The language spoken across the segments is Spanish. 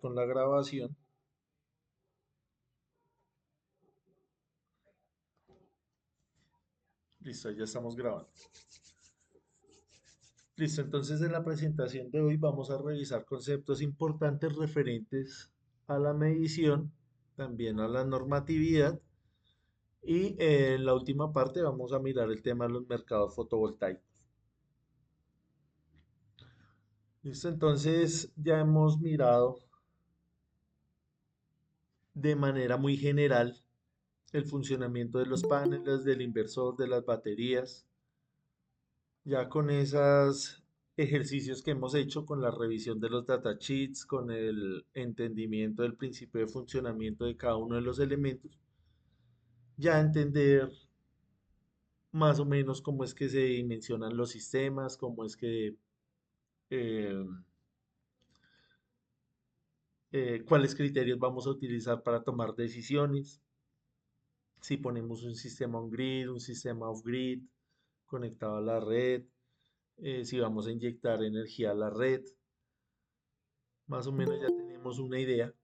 con la grabación. Listo, ya estamos grabando. Listo, entonces en la presentación de hoy vamos a revisar conceptos importantes referentes a la medición, también a la normatividad y en la última parte vamos a mirar el tema de los mercados fotovoltaicos. Listo, entonces ya hemos mirado de manera muy general el funcionamiento de los paneles, del inversor, de las baterías. Ya con esos ejercicios que hemos hecho, con la revisión de los datasheets, con el entendimiento del principio de funcionamiento de cada uno de los elementos, ya entender más o menos cómo es que se dimensionan los sistemas, cómo es que, eh, cuáles criterios vamos a utilizar para tomar decisiones, si ponemos un sistema on-grid, un sistema off-grid, conectado a la red, si vamos a inyectar energía a la red. Más o menos ya tenemos una idea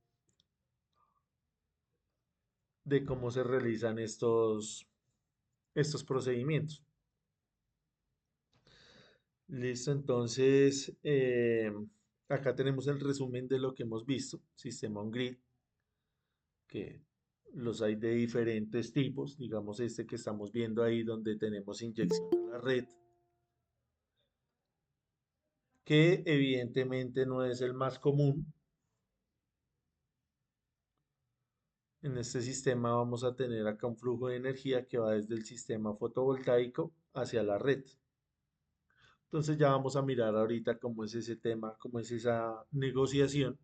de cómo se realizan estos procedimientos. Listo, entonces acá tenemos el resumen de lo que hemos visto, sistema on-grid, que los hay de diferentes tipos, digamos este que estamos viendo ahí donde tenemos inyección a la red, que evidentemente no es el más común. En este sistema vamos a tener acá un flujo de energía que va desde el sistema fotovoltaico hacia la red. Entonces ya vamos a mirar ahorita cómo es ese tema, cómo es esa negociación,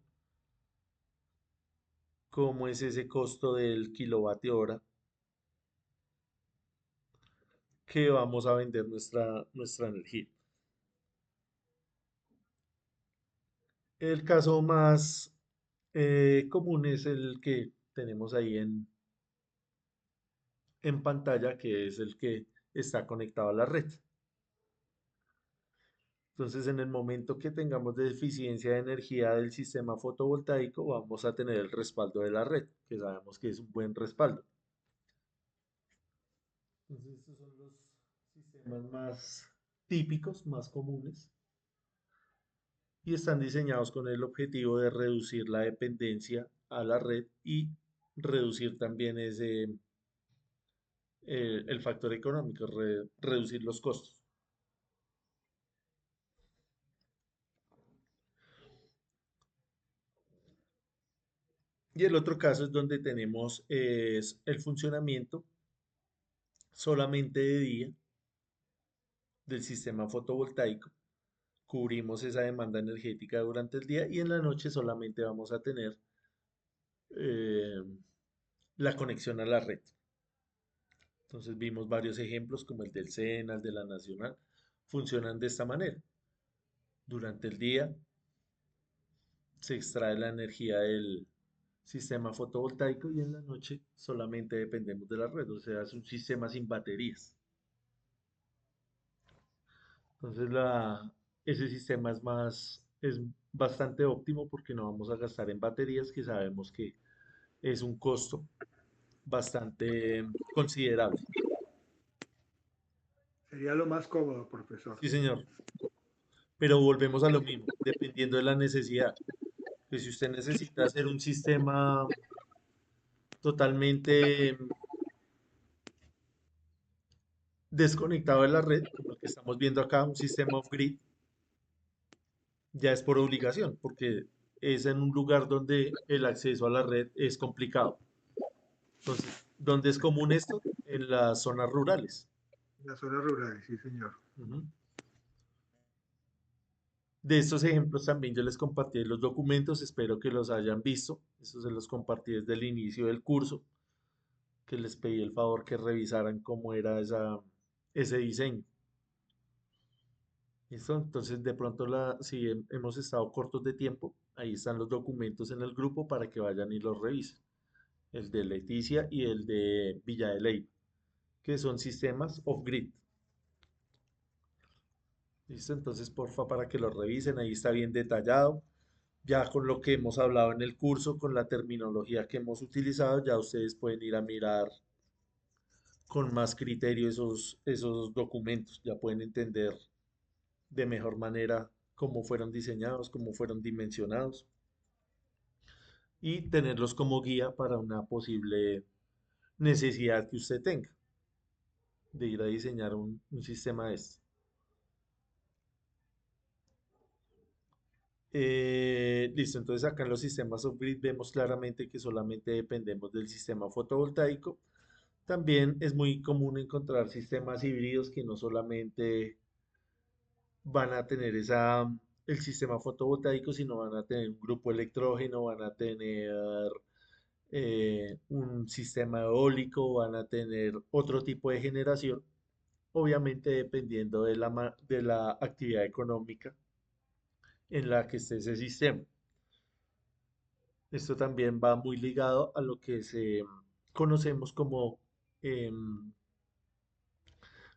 cómo es ese costo del kilovatio hora que vamos a vender nuestra energía. El caso más común es el que tenemos ahí en pantalla, que es el que está conectado a la red. Entonces, en el momento que tengamos deficiencia de energía del sistema fotovoltaico, vamos a tener el respaldo de la red, que sabemos que es un buen respaldo. Entonces, estos son los sistemas más típicos, más comunes, y están diseñados con el objetivo de reducir la dependencia a la red y reducir también el factor económico, reducir los costos. Y el otro caso es donde tenemos el funcionamiento solamente de día del sistema fotovoltaico. Cubrimos esa demanda energética durante el día y en la noche solamente vamos a tener eh, la conexión a la red. Entonces vimos varios ejemplos como el del SENA, el de la Nacional. Funcionan de esta manera. Durante el día se extrae la energía del sistema fotovoltaico y en la noche solamente dependemos de la red. O sea, es un sistema sin baterías. Entonces ese sistema es bastante óptimo porque no vamos a gastar en baterías, que sabemos que es un costo bastante considerable. Sería lo más cómodo, profesor. Sí, señor. Pero volvemos a lo mismo, dependiendo de la necesidad. Que si usted necesita hacer un sistema totalmente desconectado de la red, como el que estamos viendo acá, un sistema off-grid, ya es por obligación, porque es en un lugar donde el acceso a la red es complicado. Entonces, ¿dónde es común esto? En las zonas rurales. En las zonas rurales, sí, señor. Ujú. De estos ejemplos también yo les compartí los documentos, espero que los hayan visto. Estos se los compartí desde el inicio del curso, que les pedí el favor que revisaran cómo era ese diseño. ¿Listo? Entonces, de pronto, si hemos estado cortos de tiempo, ahí están los documentos en el grupo para que vayan y los revisen. El de Leticia y el de Villa de Leyva, que son sistemas off-grid. ¿Listo? Entonces, porfa, para que lo revisen, ahí está bien detallado. Ya con lo que hemos hablado en el curso, con la terminología que hemos utilizado, ya ustedes pueden ir a mirar con más criterio esos documentos, ya pueden entender de mejor manera cómo fueron diseñados, cómo fueron dimensionados y tenerlos como guía para una posible necesidad que usted tenga de ir a diseñar un sistema de este. Listo, entonces acá en los sistemas off-grid vemos claramente que solamente dependemos del sistema fotovoltaico. También es muy común encontrar sistemas híbridos que no solamente van a tener el sistema fotovoltaico, sino van a tener un grupo electrógeno, van a tener un sistema eólico, van a tener otro tipo de generación, obviamente dependiendo de la actividad económica en la que esté ese sistema. Esto también va muy ligado a lo que se conocemos como em,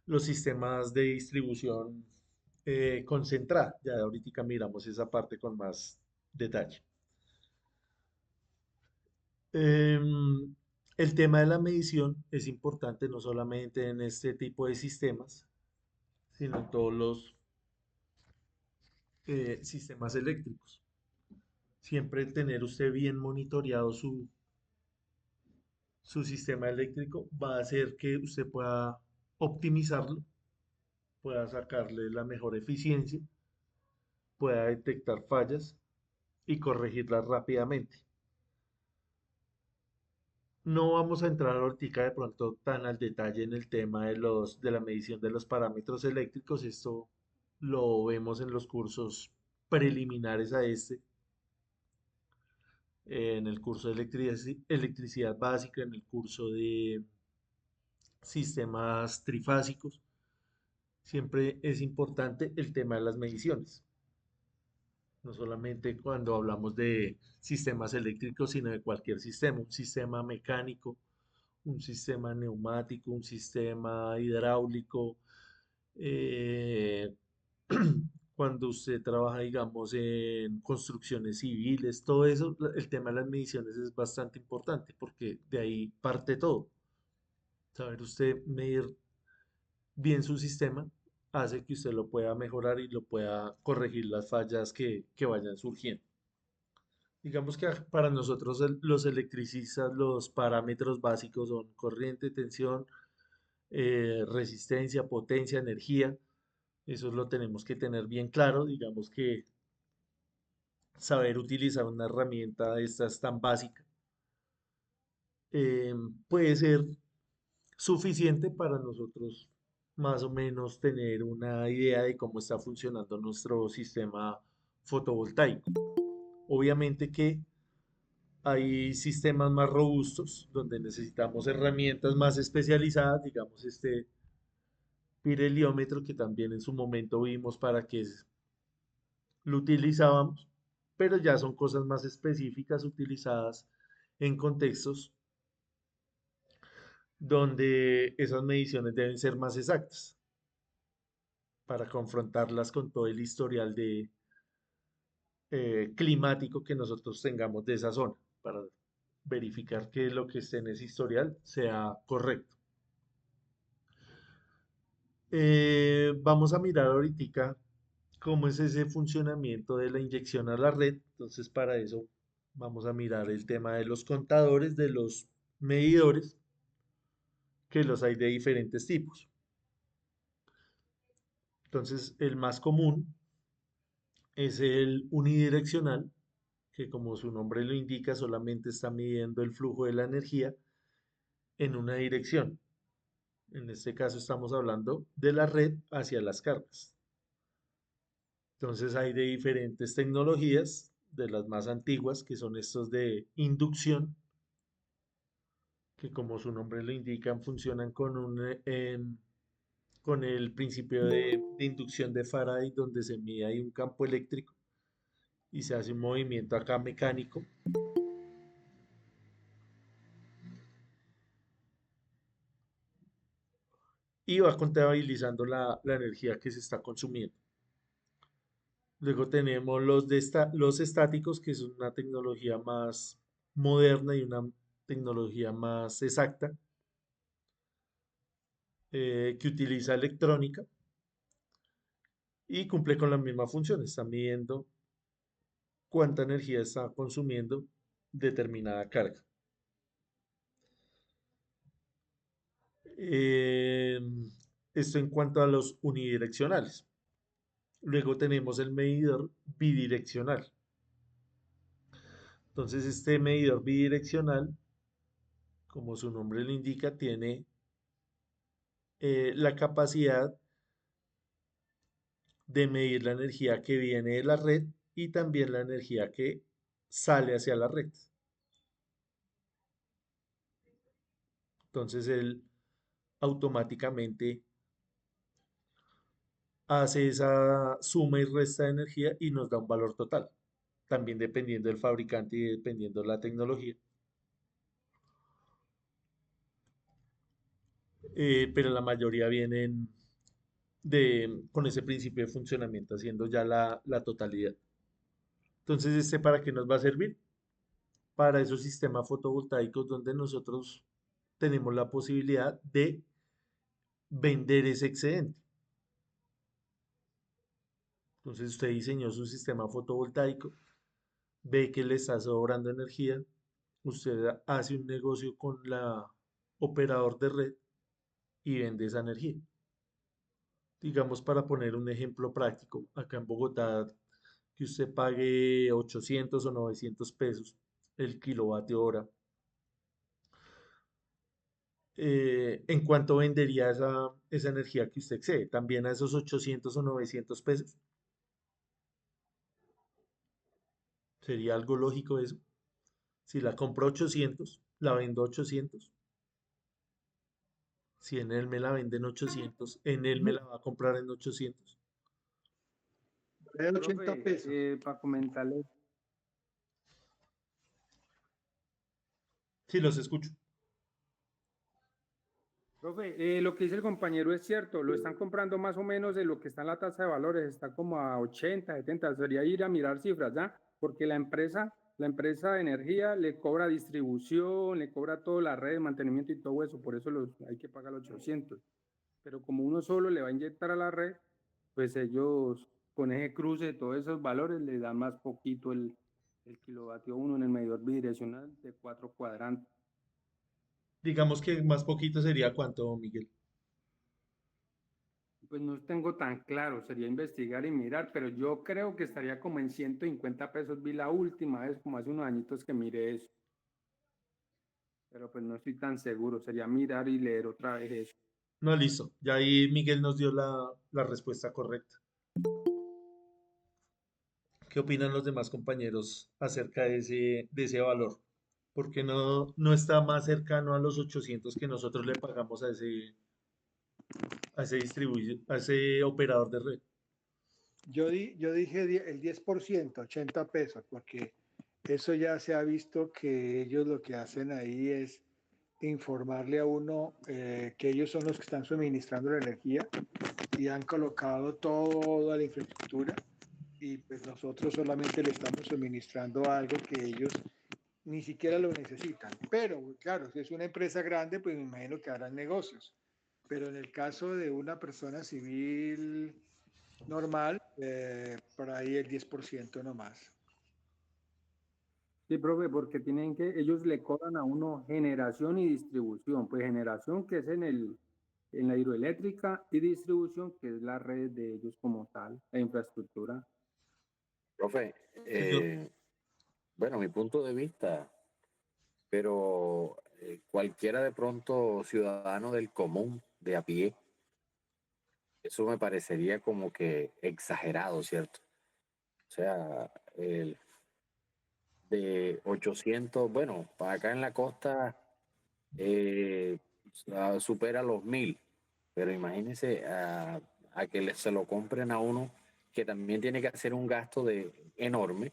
los sistemas de distribución concentrada. Ya ahorita miramos esa parte con más detalle. Em, el tema de la medición es importante no solamente en este tipo de sistemas, sino en todos los sistemas eléctricos. Siempre el tener usted bien monitoreado su sistema eléctrico va a hacer que usted pueda optimizarlo, pueda sacarle la mejor eficiencia, pueda detectar fallas y corregirlas rápidamente. No vamos a entrar ahorita de pronto tan al detalle en el tema de la medición de los parámetros eléctricos. Esto lo vemos en los cursos preliminares a este, en el curso de electricidad básica, en el curso de sistemas trifásicos. Siempre es importante el tema de las mediciones. No solamente cuando hablamos de sistemas eléctricos, sino de cualquier sistema, un sistema mecánico, un sistema neumático, un sistema hidráulico. eh, Cuando usted trabaja, digamos, en construcciones civiles, todo eso, el tema de las mediciones es bastante importante porque de ahí parte todo. Saber usted medir bien su sistema hace que usted lo pueda mejorar y lo pueda corregir las fallas que vayan surgiendo. Digamos que para nosotros los electricistas los parámetros básicos son corriente, tensión, resistencia, potencia, energía. Eso lo tenemos que tener bien claro. Digamos que saber utilizar una herramienta de estas tan básica eh, puede ser suficiente para nosotros más o menos tener una idea de cómo está funcionando nuestro sistema fotovoltaico. Obviamente que hay sistemas más robustos donde necesitamos herramientas más especializadas, digamos este pireliómetro que también en su momento vimos para que lo utilizábamos, pero ya son cosas más específicas utilizadas en contextos donde esas mediciones deben ser más exactas para confrontarlas con todo el historial climático que nosotros tengamos de esa zona, para verificar que lo que esté en ese historial sea correcto. Vamos a mirar ahorita cómo es ese funcionamiento de la inyección a la red. Entonces, para eso vamos a mirar el tema de los contadores, de los medidores, que los hay de diferentes tipos. Entonces, el más común es el unidireccional, que como su nombre lo indica, solamente está midiendo el flujo de la energía en una dirección. En este caso estamos hablando de la red hacia las cargas. Entonces hay de diferentes tecnologías, de las más antiguas, que son estos de inducción, que como su nombre lo indican, funcionan con el principio de inducción de Faraday, donde se mide ahí un campo eléctrico y se hace un movimiento acá mecánico y va contabilizando la energía que se está consumiendo. Luego tenemos los estáticos, que es una tecnología más moderna y una tecnología más exacta, que utiliza electrónica y cumple con la misma función. Está midiendo cuánta energía está consumiendo determinada carga. Eh, Esto en cuanto a los unidireccionales. Luego tenemos el medidor bidireccional. Entonces, este medidor bidireccional, como su nombre lo indica, tiene la capacidad de medir la energía que viene de la red y también la energía que sale hacia la red. Entonces, él automáticamente hace esa suma y resta de energía y nos da un valor total. También dependiendo del fabricante y dependiendo de la tecnología. Pero la mayoría vienen con ese principio de funcionamiento, haciendo ya la totalidad. Entonces, ¿este para qué nos va a servir? Para esos sistemas fotovoltaicos donde nosotros tenemos la posibilidad de vender ese excedente. Entonces, usted diseñó su sistema fotovoltaico, ve que le está sobrando energía, usted hace un negocio con la operador de red y vende esa energía. Digamos, para poner un ejemplo práctico, acá en Bogotá, que usted pague 800 o 900 pesos el kilovatio hora. ¿En cuánto vendería esa energía que usted excede? También a esos 800 o 900 pesos. Sería algo lógico eso. Si la compro 800, la vendo 800. Si en él me la venden 800, en él me la va a comprar en 800. De 80 Profe, pesos. para comentarle, Sí, los escucho. profe, lo que dice el compañero es cierto, lo están comprando más o menos de lo que está en la tasa de valores, está como a 80, 70, sería ir a mirar cifras, ¿ya? Porque la empresa de energía le cobra distribución, le cobra toda la red de mantenimiento y todo eso, por eso hay que pagar los 800. Pero como uno solo le va a inyectar a la red, pues ellos con ese cruce de todos esos valores le dan más poquito el kilovatio uno en el medidor bidireccional de 4 cuadrantes. Digamos que más poquito sería cuánto, Miguel. Pues no tengo tan claro, sería investigar y mirar, pero yo creo que estaría como en 150 pesos. Vi la última vez, como hace unos añitos que miré eso, pero pues no estoy tan seguro, sería mirar y leer otra vez eso. No, listo. Ya ahí Miguel nos dio la respuesta correcta. ¿Qué opinan los demás compañeros acerca de ese valor? Porque no está más cercano a los 800 que nosotros le pagamos a ese operador de red? Yo dije el 10%, 80 pesos, porque eso ya se ha visto que ellos lo que hacen ahí es informarle a uno que ellos son los que están suministrando la energía y han colocado toda la infraestructura y pues nosotros solamente le estamos suministrando algo que ellos ni siquiera lo necesitan. Pero claro, si es una empresa grande, pues me imagino que harán negocios. Pero en el caso de una persona civil normal, por ahí el 10% nomás. Sí, profe, porque tienen que, ellos le cobran a uno generación y distribución. Pues generación que es en la hidroeléctrica y distribución que es la red de ellos como tal, la infraestructura. Profe, Señor, bueno, mi punto de vista, pero cualquiera de pronto ciudadano del común, de a pie, eso me parecería como que exagerado, ¿cierto? O sea, de 800, bueno, para acá en la costa eh, supera los 1000, pero imagínense a que se lo compren a uno que también tiene que hacer un gasto enorme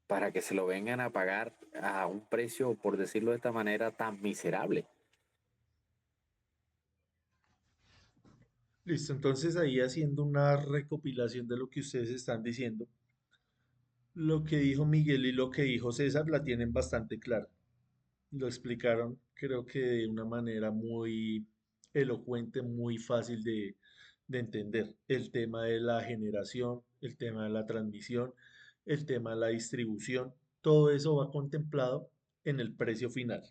para que se lo vengan a pagar a un precio, por decirlo de esta manera, tan miserable. Listo, entonces ahí haciendo una recopilación de lo que ustedes están diciendo, lo que dijo Miguel y lo que dijo César la tienen bastante clara. Lo explicaron, creo que de una manera muy elocuente, muy fácil de entender. El tema de la generación, el tema de la transmisión, el tema de la distribución, todo eso va contemplado en el precio final.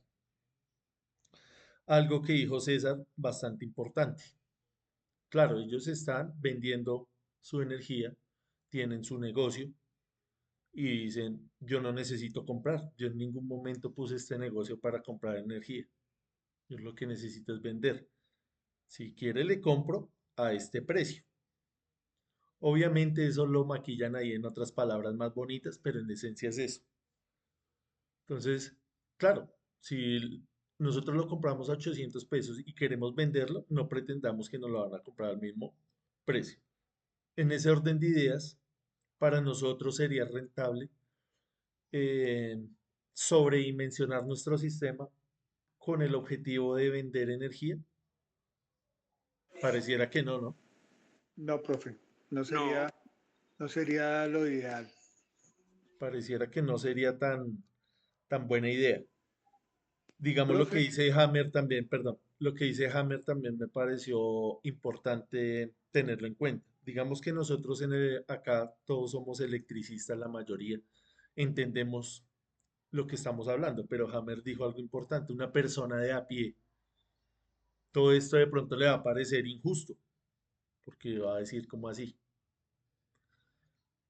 Algo que dijo César bastante importante. Claro, ellos están vendiendo su energía, tienen su negocio y dicen, yo no necesito comprar, yo en ningún momento puse este negocio para comprar energía. Yo lo que necesito es vender. Si quiere, le compro a este precio. Obviamente eso lo maquillan ahí en otras palabras más bonitas, pero en esencia es eso. Entonces, claro, si nosotros lo compramos a 800 pesos y queremos venderlo, no pretendamos que nos lo van a comprar al mismo precio. En ese orden de ideas, para nosotros sería rentable eh, sobredimensionar nuestro sistema con el objetivo de vender energía. Pareciera que no, ¿no? No, profe, no No, sería, no sería lo ideal. Pareciera que no sería tan buena idea. Digamos lo que Profe, dice Hammer también, perdón, lo que dice Hammer también me pareció importante tenerlo en cuenta. Digamos que nosotros acá todos somos electricistas, la mayoría, entendemos lo que estamos hablando, pero Hammer dijo algo importante, una persona de a pie. Todo esto de pronto le va a parecer injusto, porque va a decir como así.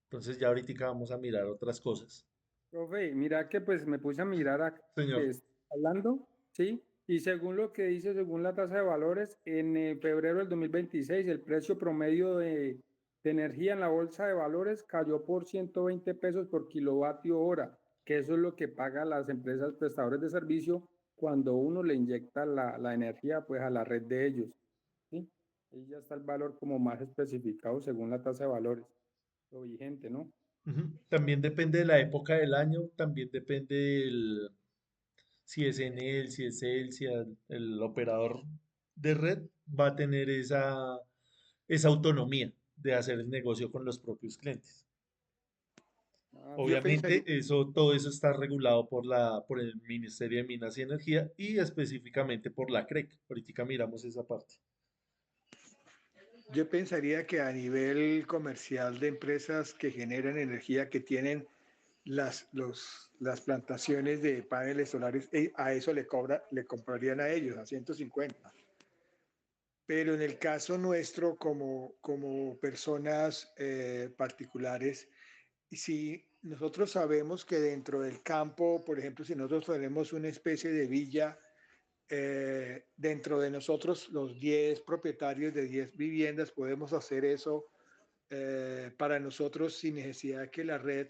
Entonces ya ahorita vamos a mirar otras cosas. profe, mira que pues me puse a mirar acá Señor. que está hablando, ¿sí? Y según lo que dice, según la tasa de valores, en febrero del 2026 el precio promedio de energía en la bolsa de valores cayó por 120 pesos por kilovatio hora, que eso es lo que pagan las empresas prestadoras de servicio cuando uno le inyecta la energía pues a la red de ellos, ¿sí? Ahí ya está el valor como más especificado según la tasa de valores, lo vigente, ¿no? Ujú. También depende de la época del año, también depende si es Enel, si es Celsia, el operador de red va a tener esa autonomía de hacer el negocio con los propios clientes. ah, yo Obviamente, pensaría, todo eso está regulado por el Ministerio de Minas y Energía y específicamente por la CREC. Ahorita miramos esa parte. yo pensaría que a nivel comercial de empresas que generan energía, que tienen las plantaciones de paneles solares, a eso le comprarían a ellos, a 150. Pero en el caso nuestro, como personas particulares, si nosotros sabemos que dentro del campo, por ejemplo, si nosotros tenemos una especie de villa, dentro de nosotros, los 10 propietarios de 10 viviendas, podemos hacer eso para nosotros sin necesidad de que la red,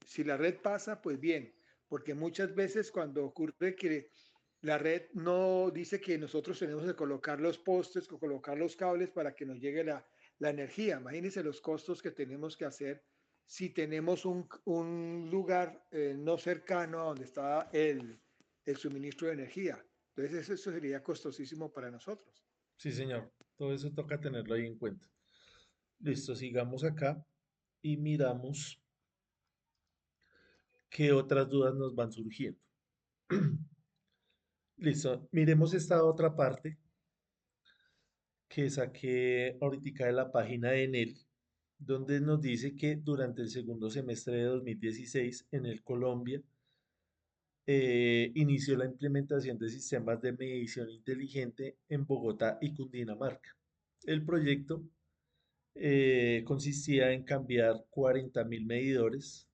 si la red pasa, pues bien, porque muchas veces cuando ocurre que la red no dice que nosotros tenemos que colocar los postes o colocar los cables para que nos llegue la energía. Imagínense los costos que tenemos que hacer si tenemos un lugar no cercano a donde está el suministro de energía. Entonces eso sería costosísimo para nosotros. Sí, señor. Todo eso toca tenerlo ahí en cuenta. Listo, sigamos acá y miramos qué otras dudas nos van surgiendo. Listo, miremos esta otra parte que saqué ahorita de la página de Enel, donde nos dice que durante el segundo semestre de 2016 en el Colombia inició la implementación de sistemas de medición inteligente en Bogotá y Cundinamarca. El proyecto consistía en cambiar 40.000 medidores,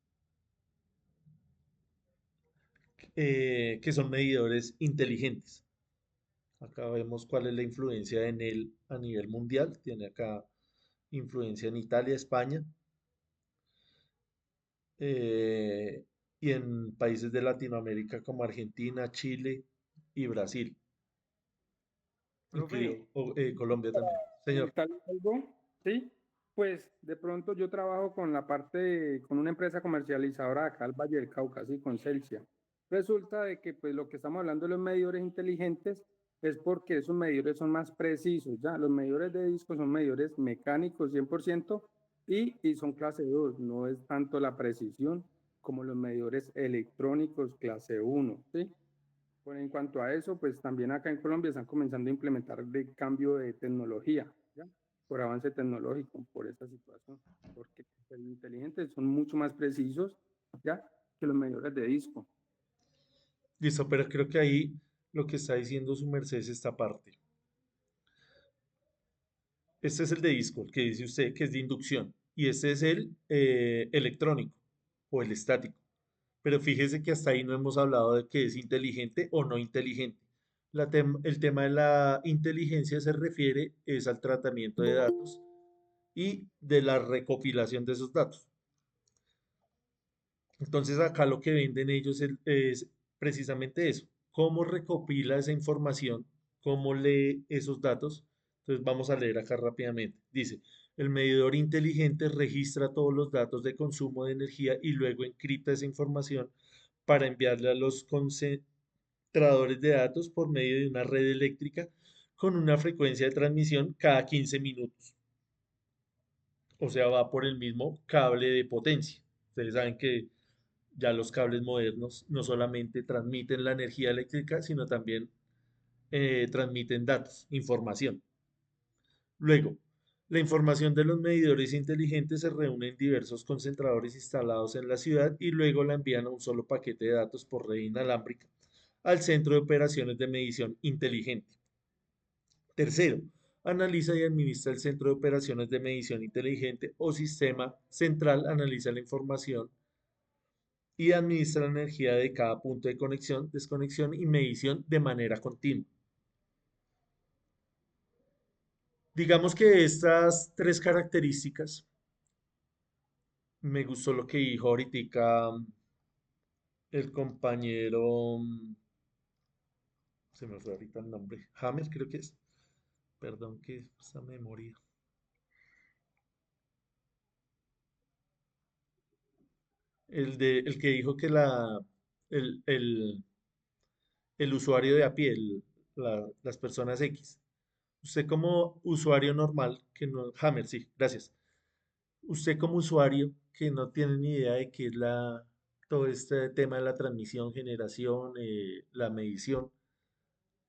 que son medidores inteligentes. Acá vemos cuál es la influencia de Enel a nivel mundial. Tiene acá influencia en Italia, España, eh, y en países de Latinoamérica como Argentina, Chile y Brasil, incluido Profe, Colombia también. Señor. comentarles algo, ¿sí? Pues de pronto yo trabajo con la parte con una empresa comercializadora de acá al Valle del Cauca, ¿sí? Con Celsia. Resulta de que pues lo que estamos hablando de los medidores inteligentes es porque esos medidores son más precisos, ¿ya? Los medidores de disco son medidores mecánicos 100% y son clase 2, no es tanto la precisión como los medidores electrónicos clase 1, ¿sí? Bueno, en cuanto a eso, pues también acá en Colombia están comenzando a implementar el cambio de tecnología, ¿ya? Por avance tecnológico, por esta situación, porque los inteligentes son mucho más precisos, ¿ya? Que los medidores de disco. Listo, pero creo que ahí lo que está diciendo su merced es esta parte. Este es el de disco, el que dice usted que es de inducción, y este es el electrónico o el estático. Pero fíjese que hasta ahí no hemos hablado de que es inteligente o no inteligente. El tema de la inteligencia se refiere es al tratamiento de datos y de la recopilación de esos datos. Entonces acá lo que venden ellos es precisamente eso, cómo recopila esa información, cómo lee esos datos. Entonces vamos a leer acá rápidamente. Dice, el medidor inteligente registra todos los datos de consumo de energía y luego encripta esa información para enviarle a los concentradores de datos por medio de una red eléctrica con una frecuencia de transmisión cada 15 minutos. O sea, va por el mismo cable de potencia. Ustedes saben que ya los cables modernos no solamente transmiten la energía eléctrica, sino también transmiten datos, información. Luego, la información de los medidores inteligentes se reúne en diversos concentradores instalados en la ciudad y luego la envían a un solo paquete de datos por red inalámbrica al centro de operaciones de medición inteligente. Tercero, analiza y administra el centro de operaciones de medición inteligente o sistema central, analiza la información y administra la energía de cada punto de conexión, desconexión y medición de manera continua. Digamos que estas tres características, me gustó lo que dijo ahorita el compañero, se me fue ahorita el nombre, Hammer creo que es, perdón que esa memoria. El que dijo que el, el, el usuario de a pie, las personas X. Usted como usuario normal, que no, Hammer, sí, gracias. Usted como usuario que no tiene ni idea de qué es todo este tema de la transmisión, generación, la medición,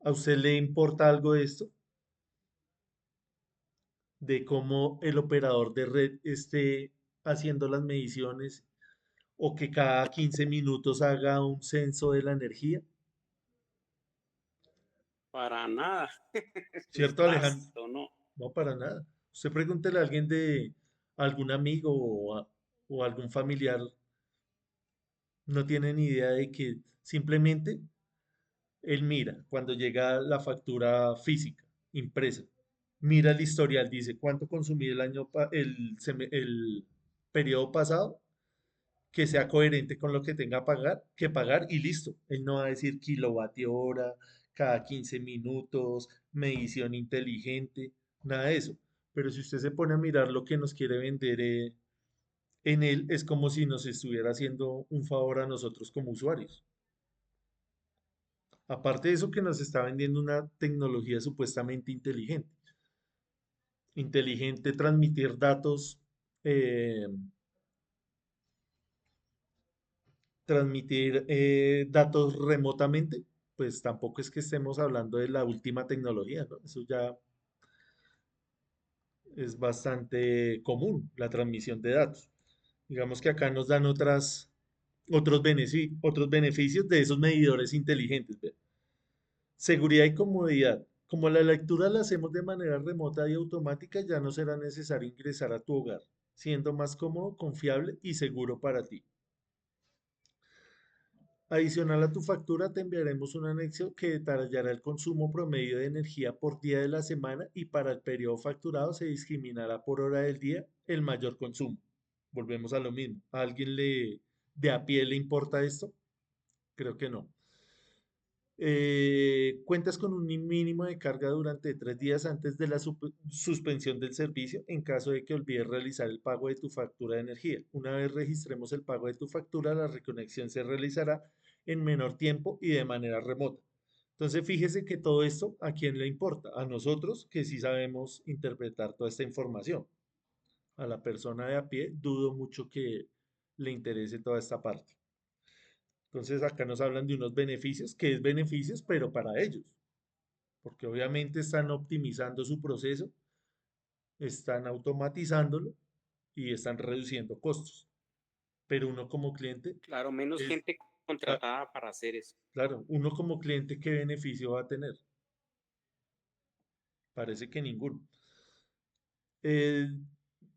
¿a usted le importa algo de esto? De cómo el operador de red esté haciendo las mediciones o que cada 15 minutos haga un censo de la energía, Para nada. ¿cierto, Alejandro? Estás o no. No, para nada. Usted pregúntele a alguien de algún amigo o algún familiar, no tiene ni idea de que simplemente él mira cuando llega la factura física, impresa, mira el historial, dice cuánto consumí el periodo pasado, que sea coherente con lo que tenga que pagar y listo. Él no va a decir kilovatio hora, cada 15 minutos, medición inteligente, nada de eso. Pero si usted se pone a mirar lo que nos quiere vender en él, es como si nos estuviera haciendo un favor a nosotros como usuarios. Aparte de eso, que nos está vendiendo una tecnología supuestamente inteligente. Inteligente transmitir datos, eh, datos remotamente, pues tampoco es que estemos hablando de la última tecnología, ¿no? Eso ya es bastante común, la transmisión de datos. Digamos que acá nos dan otros beneficios de esos medidores inteligentes. ¿Ve? Seguridad y comodidad. Como la lectura la hacemos de manera remota y automática, ya no será necesario ingresar a tu hogar, siendo más cómodo, confiable y seguro para ti. Adicional a tu factura, te enviaremos un anexo que detallará el consumo promedio de energía por día de la semana y para el periodo facturado se discriminará por hora del día el mayor consumo. Volvemos a lo mismo. ¿A alguien de a pie le importa esto? Creo que no. Cuentas con un mínimo de carga durante 3 días antes de la suspensión del servicio en caso de que olvides realizar el pago de tu factura de energía. Una vez registremos el pago de tu factura, la reconexión se realizará en menor tiempo y de manera remota. Entonces, fíjese que todo esto, ¿a quién le importa? A nosotros, que sí sabemos interpretar toda esta información. A la persona de a pie, dudo mucho que le interese toda esta parte. Entonces, acá nos hablan de unos beneficios, que es beneficios, pero para ellos, porque obviamente están optimizando su proceso, están automatizándolo y están reduciendo costos. Pero uno como cliente Claro, menos es, gente cla- contratada para hacer eso. claro, uno como cliente, ¿qué beneficio va a tener? Parece que ninguno. Eh,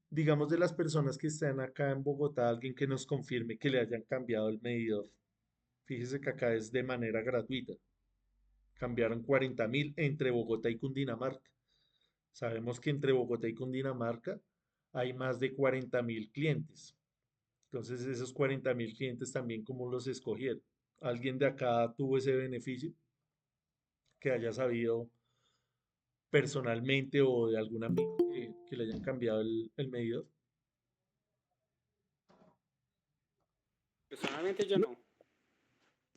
digamos de las personas que están acá en Bogotá, alguien que nos confirme que le hayan cambiado el medidor. Fíjese que acá es de manera gratuita. Cambiaron 40.000 entre Bogotá y Cundinamarca. Sabemos que entre Bogotá y Cundinamarca hay más de 40.000 clientes. Entonces, esos 40.000 clientes también, ¿cómo los escogieron? ¿Alguien de acá tuvo ese beneficio que haya sabido personalmente o de algún amigo que le hayan cambiado el medidor? Personalmente yo no.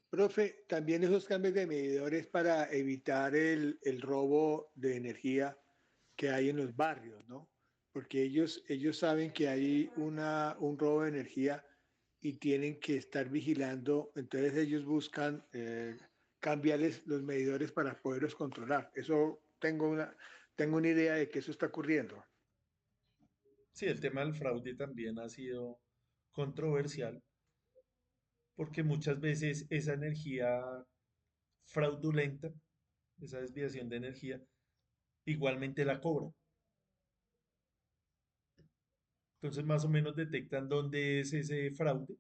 Profe, también esos cambios de medidores para evitar el robo de energía que hay en los barrios, ¿no? Porque ellos saben que hay un robo de energía y tienen que estar vigilando, entonces ellos buscan cambiarles los medidores para poderlos controlar. Eso tengo una idea de que eso está ocurriendo. Sí, el tema del fraude también ha sido controversial porque muchas veces esa energía fraudulenta, esa desviación de energía, igualmente la cobra. Entonces más o menos detectan dónde es ese fraude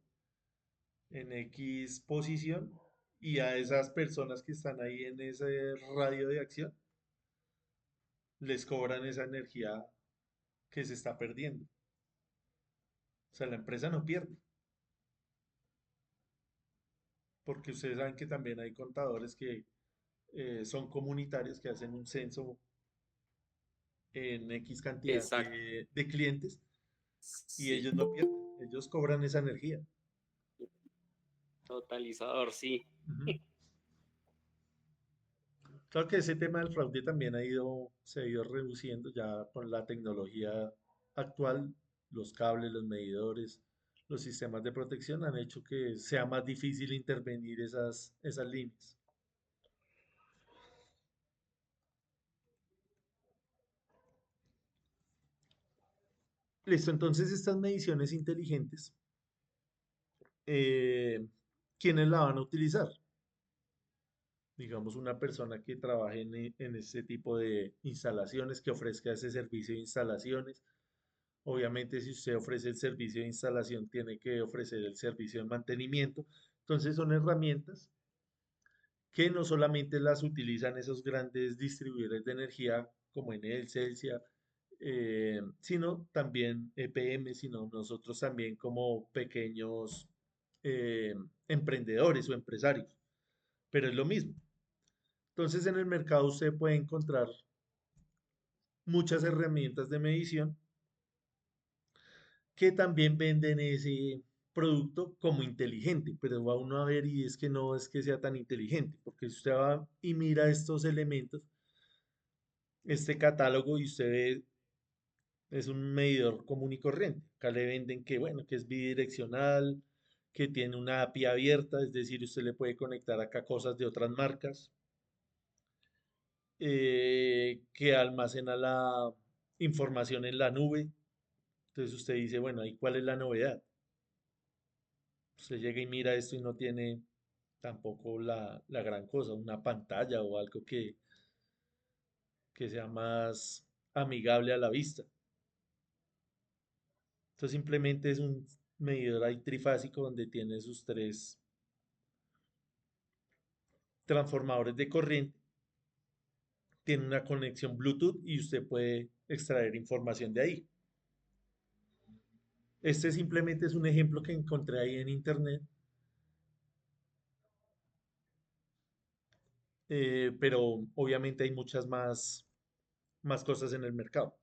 en X posición y a esas personas que están ahí en ese radio de acción les cobran esa energía que se está perdiendo. O sea, la empresa no pierde, porque ustedes saben que también hay contadores que son comunitarios que hacen un censo en X cantidad Exacto. de clientes y Sí, ellos no pierden, ellos cobran esa energía. totalizador, sí. Ujú. Claro que ese tema del fraude también se ha ido reduciendo ya con la tecnología actual, los cables, los medidores, los sistemas de protección han hecho que sea más difícil intervenir esas líneas. Listo, entonces estas mediciones inteligentes, eh, ¿quiénes la van a utilizar? Digamos, una persona que trabaje en este tipo de instalaciones, que ofrezca ese servicio de instalaciones. Obviamente, si usted ofrece el servicio de instalación, tiene que ofrecer el servicio de mantenimiento. Entonces, son herramientas que no solamente las utilizan esos grandes distribuidores de energía como Enel, Celsia, sino también EPM, sino nosotros también como pequeños eh, emprendedores o empresarios. Pero es lo mismo. Entonces, en el mercado usted puede encontrar muchas herramientas de medición que también venden ese producto como inteligente, pero va uno a ver y es que no es que sea tan inteligente, porque si usted va y mira estos elementos, este catálogo y usted ve, es un medidor común y corriente. Acá le venden que, bueno, que es bidireccional, que tiene una API abierta, es decir, usted le puede conectar acá cosas de otras marcas, que almacena la información en la nube. Entonces usted dice, bueno, ¿y cuál es la novedad? Usted llega y mira esto y no tiene tampoco la gran cosa, una pantalla o algo que sea más amigable a la vista. Entonces simplemente es un medidor ahí trifásico donde tiene sus tres transformadores de corriente, tiene una conexión Bluetooth y usted puede extraer información de ahí. Este simplemente es un ejemplo que encontré ahí en internet, pero obviamente hay muchas más cosas en el mercado.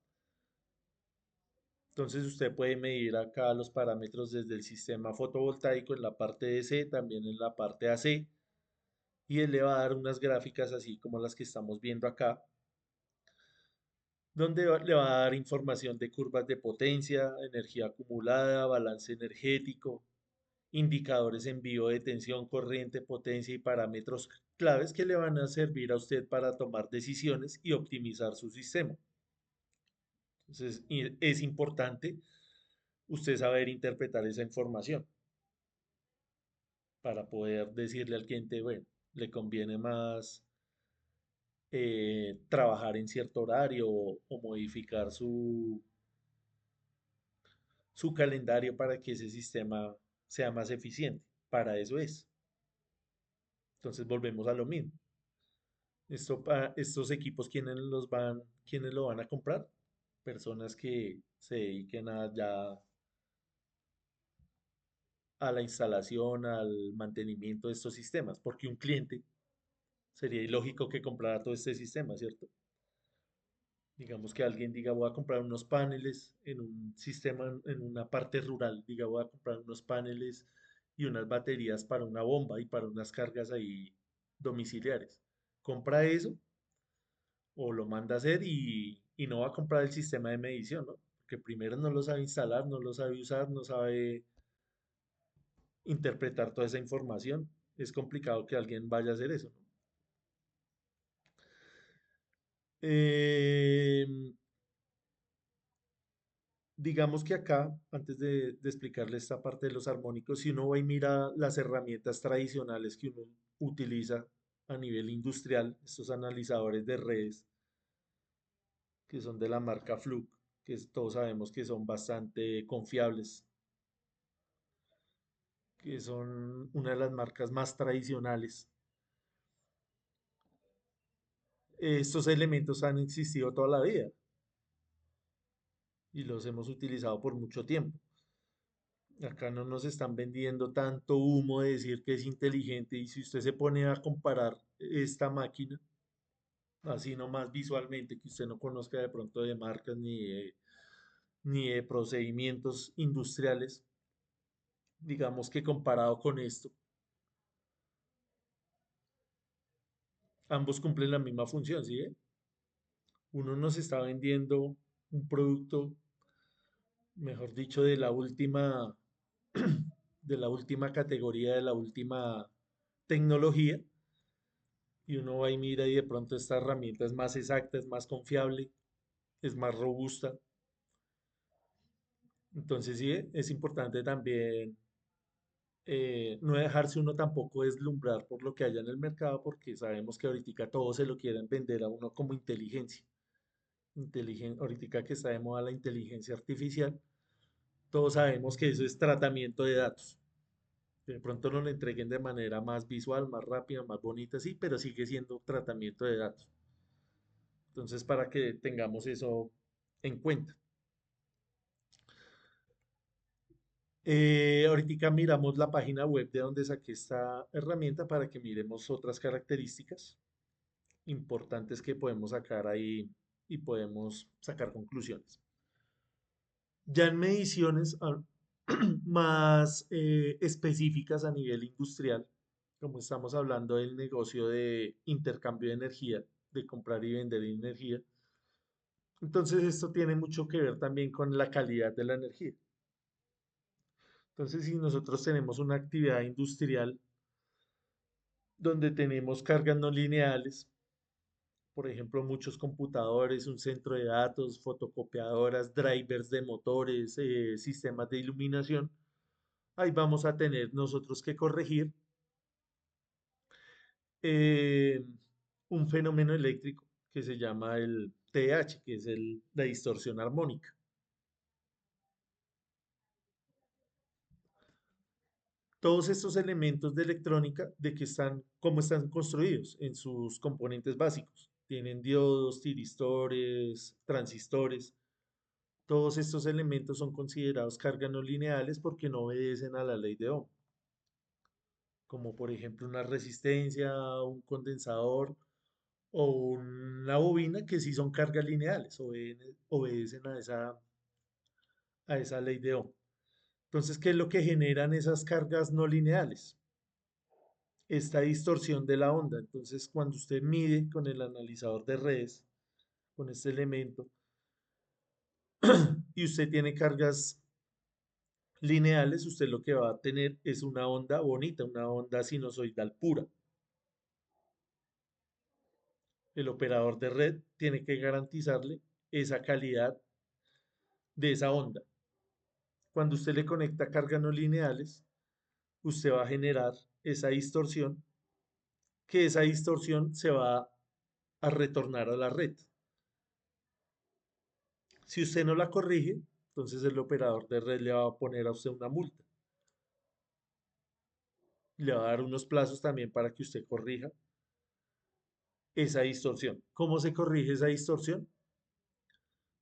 Entonces usted puede medir acá los parámetros desde el sistema fotovoltaico en la parte DC, también en la parte AC, y él le va a dar unas gráficas así como las que estamos viendo acá, donde le va a dar información de curvas de potencia, energía acumulada, balance energético, indicadores en vivo de tensión, corriente, potencia y parámetros claves que le van a servir a usted para tomar decisiones y optimizar su sistema. Entonces, es importante usted saber interpretar esa información para poder decirle al cliente, bueno, le conviene más trabajar en cierto horario o modificar su calendario para que ese sistema sea más eficiente. Para eso es. Entonces volvemos a lo mismo. Estos equipos, ¿quiénes lo van a comprar? Personas que se dediquen a la instalación, al mantenimiento de estos sistemas, porque un cliente sería ilógico que comprara todo este sistema, ¿cierto? Digamos que alguien diga, voy a comprar unos paneles en un sistema, en una parte rural, diga, voy a comprar unos paneles y unas baterías para una bomba y para unas cargas ahí domiciliares. Compra eso o lo manda a hacer y no va a comprar el sistema de medición, ¿no? Porque primero no lo sabe instalar, no lo sabe usar, no sabe interpretar toda esa información. Es complicado que alguien vaya a hacer eso, ¿no? Em, Digamos que acá, antes de explicarle esta parte de los armónicos, si uno va y mira las herramientas tradicionales que uno utiliza a nivel industrial, estos analizadores de redes, que son de la marca Fluke, todos sabemos que son bastante confiables, que son una de las marcas más tradicionales. Estos elementos han existido toda la vida y los hemos utilizado por mucho tiempo. Acá no nos están vendiendo tanto humo de decir que es inteligente y si usted se pone a comparar esta máquina, así nomás visualmente, que usted no conozca de pronto de marcas ni de procedimientos industriales, digamos que comparado con esto, ambos cumplen la misma función, ¿sí ve? Uno nos está vendiendo un producto, mejor dicho, de la última categoría, de la última tecnología, y uno va y mira y de pronto esta herramienta es más exacta, es más confiable, es más robusta. Entonces sí, es importante también no dejarse uno tampoco deslumbrar por lo que haya en el mercado, porque sabemos que ahorita todos se lo quieren vender a uno como inteligencia. Ahorita que está de moda la inteligencia artificial, todos sabemos que eso es tratamiento de datos. De pronto no lo entreguen de manera más visual, más rápida, más bonita, sí, pero sigue siendo tratamiento de datos. Entonces, para que tengamos eso en cuenta. Ahorita miramos la página web de donde saqué esta herramienta para que miremos otras características importantes que podemos sacar ahí y podemos sacar conclusiones. Ya en mediciones más específicas a nivel industrial, como estamos hablando del negocio de intercambio de energía, de comprar y vender energía, entonces esto tiene mucho que ver también con la calidad de la energía. Entonces, si nosotros tenemos una actividad industrial donde tenemos cargas no lineales, por ejemplo, muchos computadores, un centro de datos, fotocopiadoras, drivers de motores, sistemas de iluminación, ahí vamos a tener nosotros que corregir eh, un fenómeno eléctrico que se llama el TH, que es la distorsión armónica. Todos estos elementos de electrónica, cómo están construidos en sus componentes básicos. Tienen diodos, tiristores, transistores. Todos estos elementos son considerados cargas no lineales porque no obedecen a la ley de Ohm, como por ejemplo una resistencia, un condensador o una bobina que sí son cargas lineales, obedecen a esa ley de Ohm. Entonces, ¿qué es lo que generan esas cargas no lineales? esta distorsión de la onda. Entonces, cuando usted mide con el analizador de redes, con este elemento, y usted tiene cargas lineales, usted lo que va a tener es una onda bonita, una onda sinusoidal pura. El operador de red tiene que garantizarle esa calidad de esa onda. Cuando usted le conecta cargas no lineales, usted va a generar esa distorsión, que esa distorsión se va a retornar a la red. Si usted no la corrige, entonces el operador de red le va a poner a usted una multa. Le va a dar unos plazos también para que usted corrija esa distorsión. ¿Cómo se corrige esa distorsión?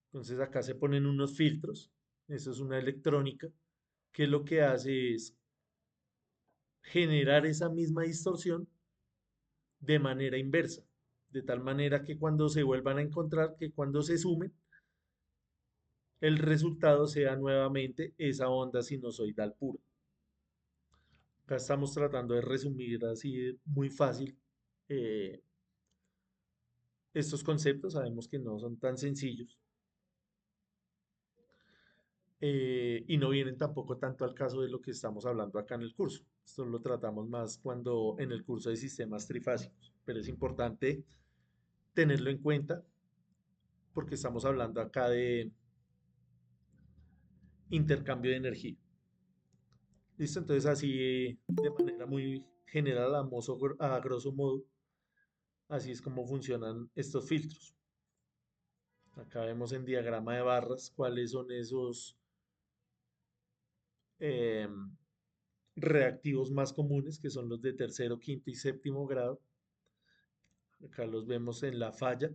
Entonces acá se ponen unos filtros. Eso es una electrónica que lo que hace es generar esa misma distorsión de manera inversa, de tal manera que cuando se vuelvan a encontrar, que cuando se sumen, el resultado sea nuevamente esa onda sinusoidal pura. Acá estamos tratando de resumir así muy fácil eh, estos conceptos, sabemos que no son tan sencillos y no vienen tampoco tanto al caso de lo que estamos hablando acá en el curso. Esto lo tratamos más cuando en el curso de sistemas trifásicos, pero es importante tenerlo en cuenta porque estamos hablando acá de intercambio de energía. ¿Listo? Entonces así de manera muy general, a grosso modo, así es como funcionan estos filtros. Acá vemos en diagrama de barras cuáles son esos em, reactivos más comunes, que son los de tercero, quinto y séptimo grado. Acá los vemos en la falla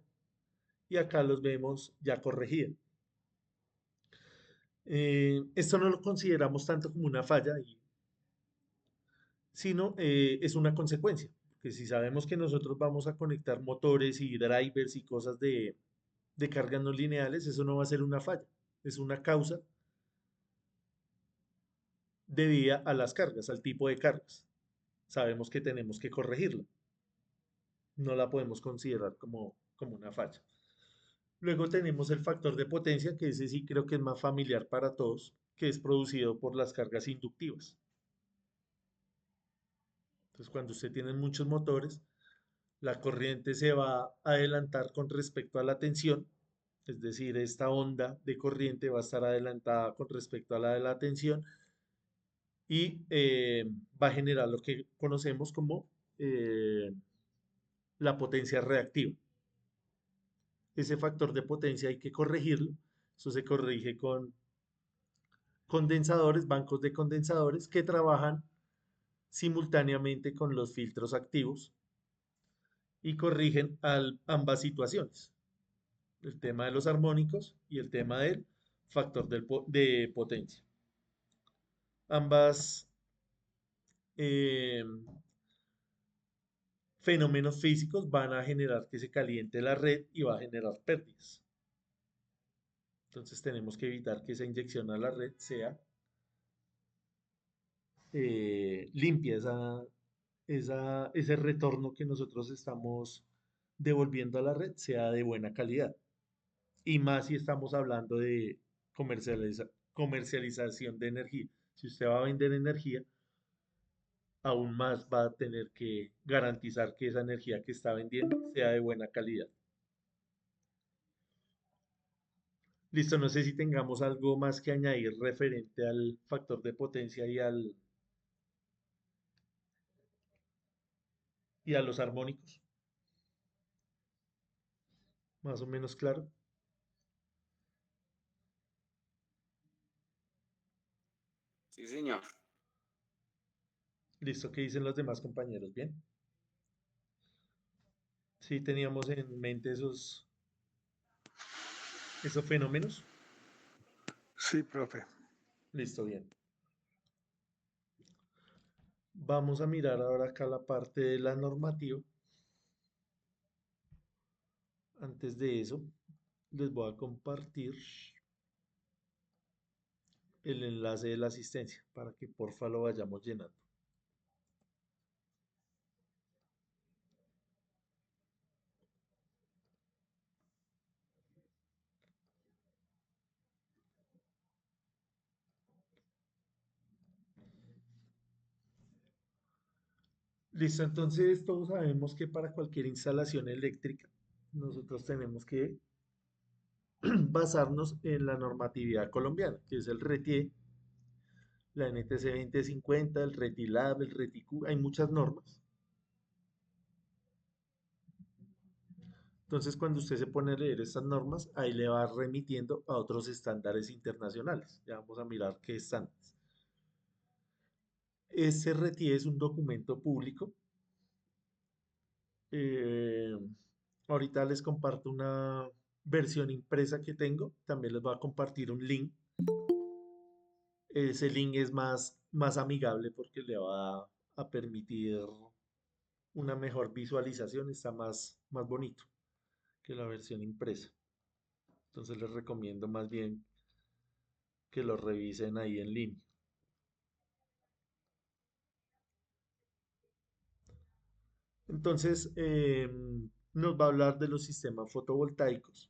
y acá los vemos ya corregida. Esto no lo consideramos tanto como una falla, sino es una consecuencia. Que si sabemos que nosotros vamos a conectar motores y drivers y cosas de cargas no lineales, eso no va a ser una falla, es una causa debida a las cargas, al tipo de cargas. Sabemos que tenemos que corregirla, no la podemos considerar como una falla. Luego tenemos el factor de potencia, que ese sí creo que es más familiar para todos, que es producido por las cargas inductivas. Entonces, cuando usted tiene muchos motores, la corriente se va a adelantar con respecto a la tensión, es decir, esta onda de corriente va a estar adelantada con respecto a la de la tensión y va a generar lo que conocemos como eh, la potencia reactiva. Ese factor de potencia hay que corregirlo. Eso se corrige con condensadores, bancos de condensadores que trabajan simultáneamente con los filtros activos y corrigen ambas situaciones, el tema de los armónicos y el tema del factor de potencia. Ambas eh, fenómenos físicos van a generar que se caliente la red y va a generar pérdidas. Entonces tenemos que evitar que esa inyección a la red sea limpia, ese retorno que nosotros estamos devolviendo a la red sea de buena calidad. Y más si estamos hablando de comercialización de energía. Si usted va a vender energía, aún más va a tener que garantizar que esa energía que está vendiendo sea de buena calidad. Listo, no sé si tengamos algo más que añadir referente al factor de potencia y a los armónicos. Más o menos claro. Sí, señor. Listo, ¿qué dicen los demás compañeros? Bien. Sí, teníamos en mente esos fenómenos. Sí, profe. Listo, bien. Vamos a mirar ahora acá la parte de la normativa. Antes de eso, les voy a compartir el enlace de la asistencia para que porfa lo vayamos llenando. Listo, entonces todos sabemos que para cualquier instalación eléctrica nosotros tenemos que basarnos en la normatividad colombiana, que es el RETIE, la NTC 2050, el RETILAB, el RETICU, hay muchas normas. Entonces, cuando usted se pone a leer estas normas, ahí le va remitiendo a otros estándares internacionales. Ya vamos a mirar qué estándares. Este RETIE es un documento público. Eh, Ahorita les comparto una versión impresa que tengo. También les voy a compartir un link. Ese link es más amigable porque le va a permitir una mejor visualización. Está más bonito que la versión impresa. Entonces les recomiendo más bien que lo revisen ahí en línea. Entonces, nos va a hablar de los sistemas fotovoltaicos.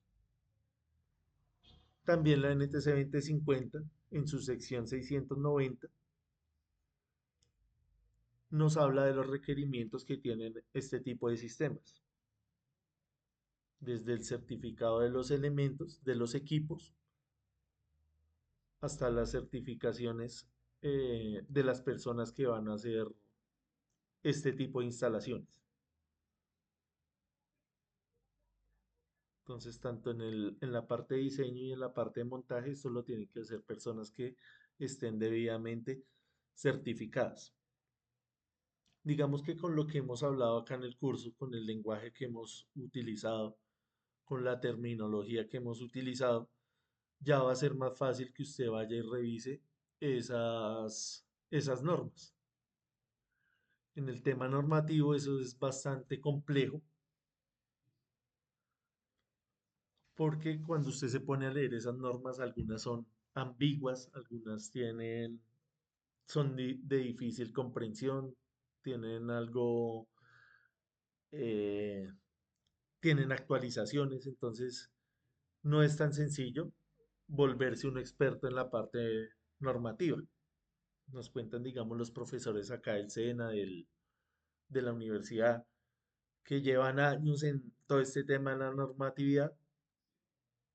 También la NTC 2050, en su sección 690, nos habla de los requerimientos que tienen este tipo de sistemas, desde el certificado de los elementos, de los equipos, hasta las certificaciones de las personas que van a hacer este tipo de instalaciones. Entonces, tanto en la parte de diseño y en la parte de montaje, esto lo tienen que hacer personas que estén debidamente certificadas. Digamos que con lo que hemos hablado acá en el curso, con el lenguaje que hemos utilizado, con la terminología que hemos utilizado, ya va a ser más fácil que usted vaya y revise esas normas. En el tema normativo eso es bastante complejo porque cuando usted se pone a leer esas normas, algunas son ambiguas, algunas son de difícil comprensión, tienen algo, eh, tienen actualizaciones, entonces no es tan sencillo volverse un experto en la parte normativa. Nos cuentan, digamos, los profesores acá del SENA, de la universidad, que llevan años en todo este tema de la normatividad,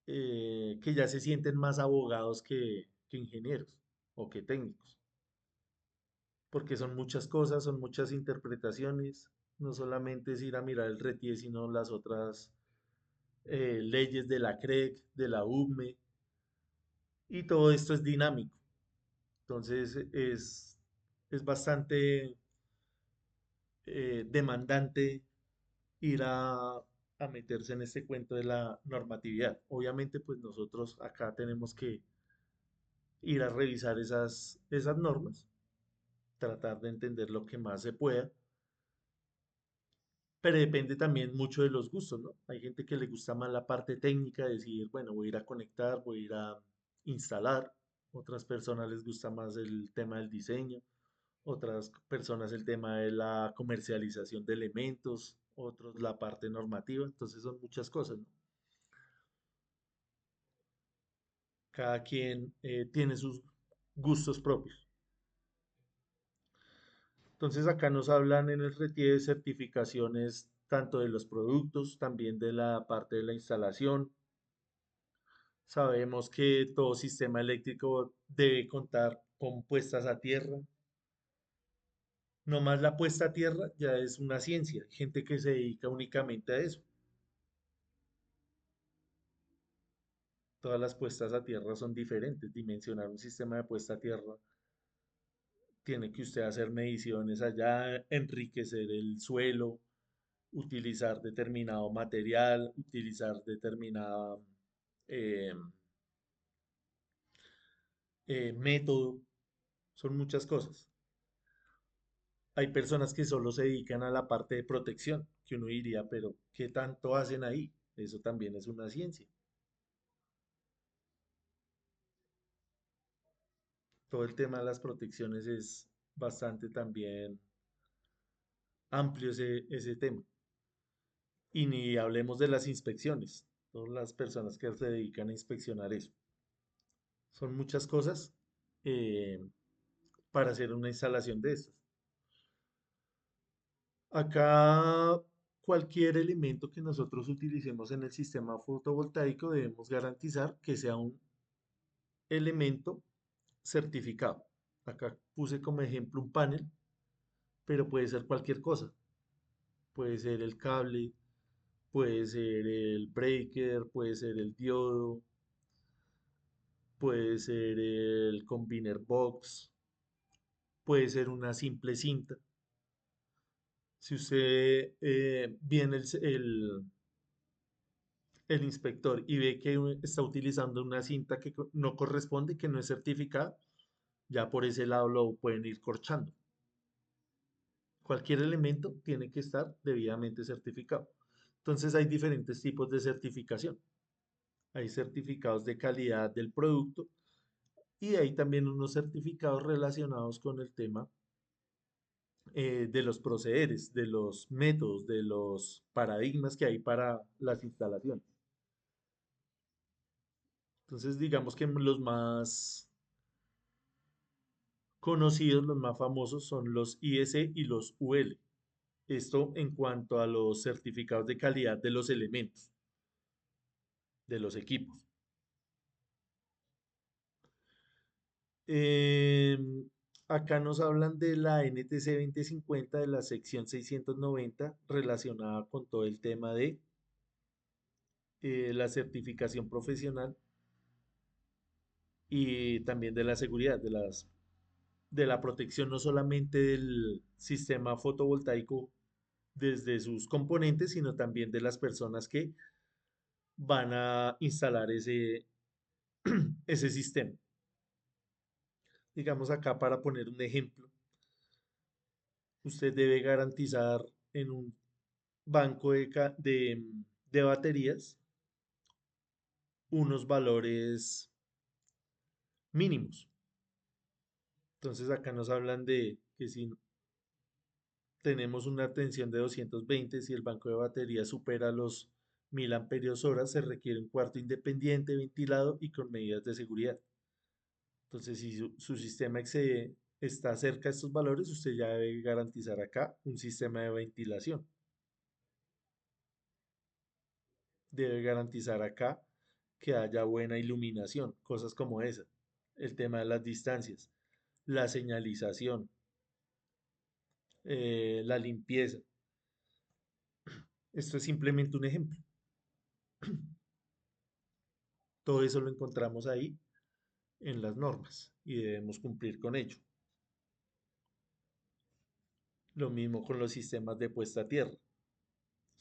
que ya se sienten más abogados que ingenieros o que técnicos, porque son muchas cosas, son muchas interpretaciones, no solamente es ir a mirar el RETIE, sino las otras leyes de la CREC, de la UME, y todo esto es dinámico. Entonces es bastante demandante ir a meterse en este cuento de la normatividad. Obviamente, pues nosotros acá tenemos que ir a revisar esas normas, tratar de entender lo que más se pueda, pero depende también mucho de los gustos, ¿no? Hay gente que le gusta más la parte técnica, decir, bueno, voy a ir a conectar, voy a ir a instalar. Otras personas les gusta más el tema del diseño, otras personas el tema de la comercialización de elementos, otros la parte normativa, entonces son muchas cosas, ¿no? Cada quien tiene sus gustos propios. Entonces acá nos hablan en el retiro de certificaciones tanto de los productos, también de la parte de la instalación. Sabemos que todo sistema eléctrico debe contar con puestas a tierra. No más la puesta a tierra ya es una ciencia, hay gente que se dedica únicamente a eso. Todas las puestas a tierra son diferentes. Dimensionar un sistema de puesta a tierra tiene que usted hacer mediciones allá, enriquecer el suelo, utilizar determinado material, utilizar determinada eh, método, son muchas cosas. Hay personas que solo se dedican a la parte de protección, que uno diría, pero ¿qué tanto hacen ahí? Eso también es una ciencia. Todo el tema de las protecciones es bastante también amplio ese tema. Y ni hablemos de las inspecciones, todas las personas que se dedican a inspeccionar eso. Son muchas cosas eh, para hacer una instalación de estas. Acá cualquier elemento que nosotros utilicemos en el sistema fotovoltaico debemos garantizar que sea un elemento certificado. Acá puse como ejemplo un panel, pero puede ser cualquier cosa. Puede ser el cable, puede ser el breaker, puede ser el diodo, puede ser el combiner box, puede ser una simple cinta. Si usted viene el inspector y ve que está utilizando una cinta que no corresponde, que no es certificada, ya por ese lado lo pueden ir corchando. Cualquier elemento tiene que estar debidamente certificado. Entonces hay diferentes tipos de certificación. Hay certificados de calidad del producto y hay también unos certificados relacionados con el tema de los procederes, de los métodos, de los paradigmas que hay para las instalaciones. Entonces, digamos que los más conocidos, los más famosos son los IEC y los UL. Esto en cuanto a los certificados de calidad de los elementos, de los equipos. Acá nos hablan de la NTC 2050 de la sección 690 relacionada con todo el tema de la certificación profesional y también de la seguridad, de la protección no solamente del sistema fotovoltaico desde sus componentes, sino también de las personas que van a instalar ese sistema. Digamos acá para poner un ejemplo, usted debe garantizar en un banco de baterías unos valores mínimos. Entonces acá nos hablan de que si tenemos una tensión de 220, si el banco de baterías supera los 1000 amperios hora, se requiere un cuarto independiente, ventilado y con medidas de seguridad. Entonces, si su sistema está cerca de estos valores, usted ya debe garantizar acá un sistema de ventilación. Debe garantizar acá que haya buena iluminación, cosas como esa. El tema de las distancias, la señalización, la limpieza. Esto es simplemente un ejemplo. Todo eso lo encontramos ahí en las normas y debemos cumplir con ello. Lo mismo con los sistemas de puesta a tierra.